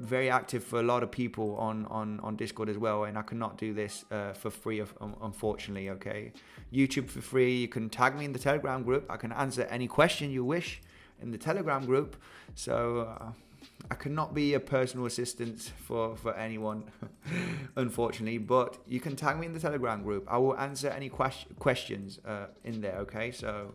[SPEAKER 1] very active for a lot of people on Discord as well. And I cannot do this for free, unfortunately. Okay, YouTube for free. You can tag me in the Telegram group. I can answer any question you wish in the Telegram group. So I cannot be a personal assistant for anyone, unfortunately, but you can tag me in the Telegram group. I will answer any questions in there, okay? So,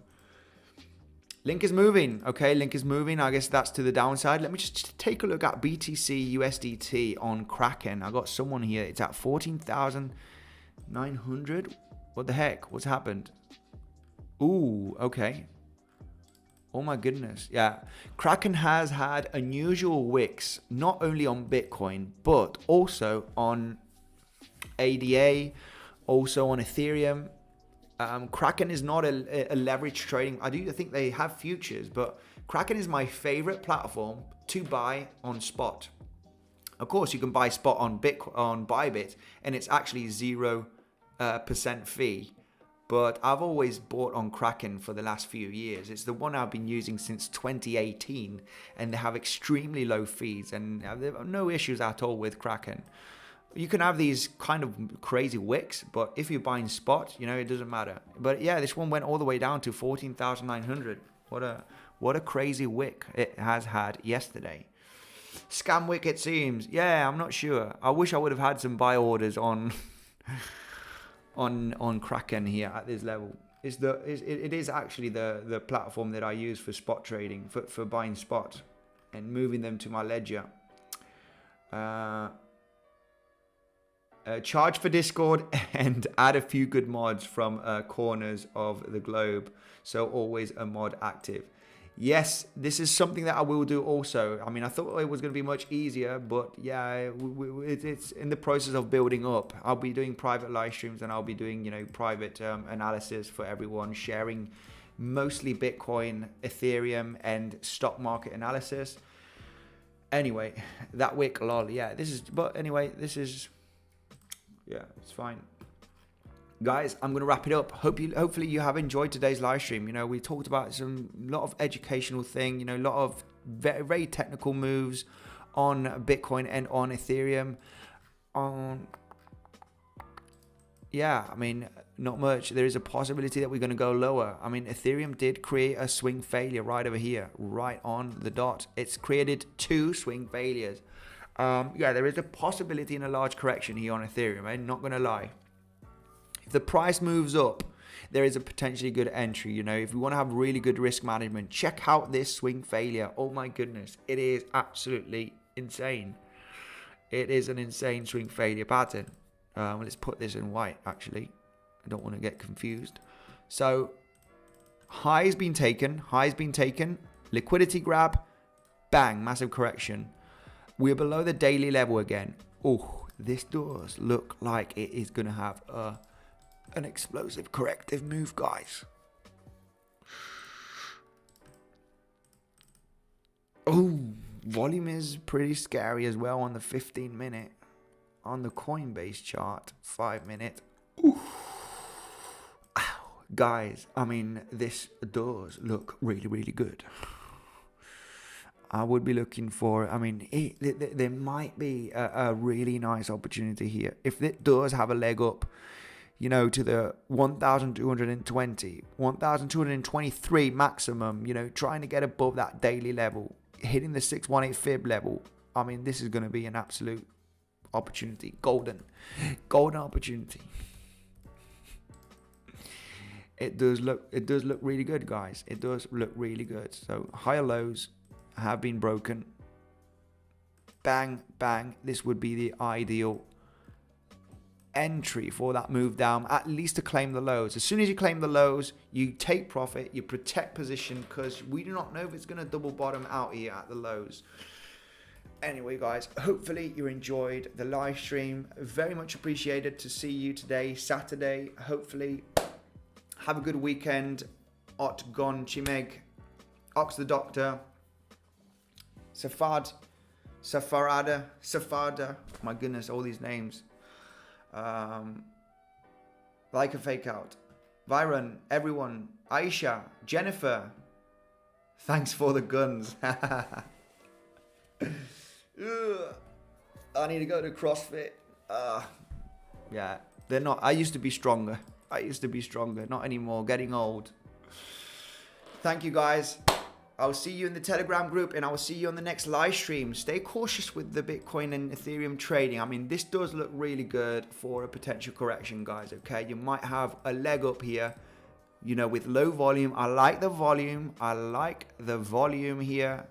[SPEAKER 1] link is moving, okay? Link is moving. I guess that's to the downside. Let me just take a look at BTC USDT on Kraken. I got someone here. It's at 14,900. What the heck? What's happened? Ooh, okay. Oh my goodness. Yeah. Kraken has had unusual wicks, not only on Bitcoin, but also on ADA, also on Ethereum. Kraken is not a leverage trading. I think they have futures, but Kraken is my favorite platform to buy on spot. Of course, you can buy spot on Bybit, and it's actually 0% fee. But I've always bought on Kraken for the last few years. It's the one I've been using since 2018, and they have extremely low fees, and there are no issues at all with Kraken. You can have these kind of crazy wicks, but if you're buying spot, it doesn't matter. But yeah, this one went all the way down to 14,900. What a crazy wick it has had yesterday. Scam wick, it seems. Yeah, I'm not sure. I wish I would have had some buy orders on Kraken here at this level. It is actually the platform that I use for spot trading, for buying spot and moving them to my ledger. Charge for Discord and add a few good mods from corners of the globe, so always a mod active. Yes, this is something that I will do also. I mean, I thought it was going to be much easier, but yeah, it's in the process of building up. I'll be doing private live streams, and I'll be doing, private analysis for everyone, sharing mostly Bitcoin, Ethereum, and stock market analysis. Anyway, that wick, lol. Yeah, yeah, it's fine. Guys, I'm going to wrap it up. Hopefully you have enjoyed today's live stream. We talked about lot of educational thing, a lot of very, very technical moves on Bitcoin and on Ethereum. Yeah, I mean, not much. There is a possibility that we're going to go lower. I mean, Ethereum did create a swing failure right over here, right on the dot. It's created 2 swing failures. Yeah, there is a possibility in a large correction here on Ethereum. I'm not going to lie. If the price moves up, there is a potentially good entry. If you want to have really good risk management, check out this swing failure. Oh my goodness, it is absolutely insane. It is an insane swing failure pattern. Let's put this in white, actually. I don't want to get confused. So, high's been taken. Liquidity grab, bang, massive correction. We're below the daily level again. Oh, this does look like it is going to have an explosive corrective move, guys. Oh, volume is pretty scary as well on the 15-minute. On the Coinbase chart, 5-minute. Ooh. Ow. Guys, I mean, this does look really, really good. I would be looking for, there might be a really nice opportunity here. If it does have a leg up, to the 1,220, 1,223 maximum, trying to get above that daily level, hitting the 618 fib level. I mean, this is going to be an absolute opportunity. Golden opportunity. It does look really good, guys. It does look really good. So higher lows have been broken. Bang, bang. This would be the ideal entry for that move down, at least to claim the lows. As soon as you claim the lows, you take profit, you protect position, because we do not know if it's going to double bottom out here at the lows. Anyway, guys, hopefully you enjoyed the live stream. Very much appreciated to see you today, Saturday. Hopefully have a good weekend. Otgon Chimeg, Ox the Doctor, Safarada, my goodness, all these names. Like a fake out, Byron, everyone, Aisha, Jennifer, thanks for the guns. I need to go to CrossFit. Yeah, they're not. I used to be stronger, not anymore, getting old. Thank you, guys. I'll see you in the Telegram group, and I will see you on the next live stream. Stay cautious with the Bitcoin and Ethereum trading. I mean, this does look really good for a potential correction, guys, okay? You might have a leg up here, with low volume. I like the volume. Here.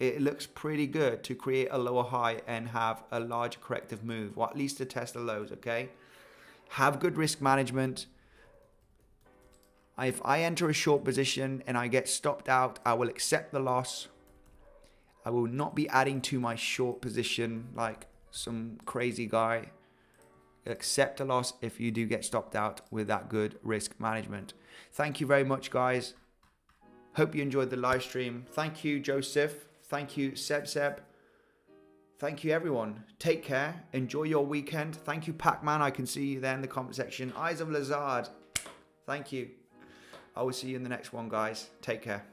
[SPEAKER 1] It looks pretty good to create a lower high and have a large corrective move, or at least to test the lows, okay? Have good risk management. If I enter a short position and I get stopped out, I will accept the loss. I will not be adding to my short position like some crazy guy. Accept a loss if you do get stopped out with that good risk management. Thank you very much, guys. Hope you enjoyed the live stream. Thank you, Joseph. Thank you, Seb. Thank you, everyone. Take care. Enjoy your weekend. Thank you, Pac-Man. I can see you there in the comment section. Eyes of Lazard. Thank you. I will see you in the next one, guys. Take care.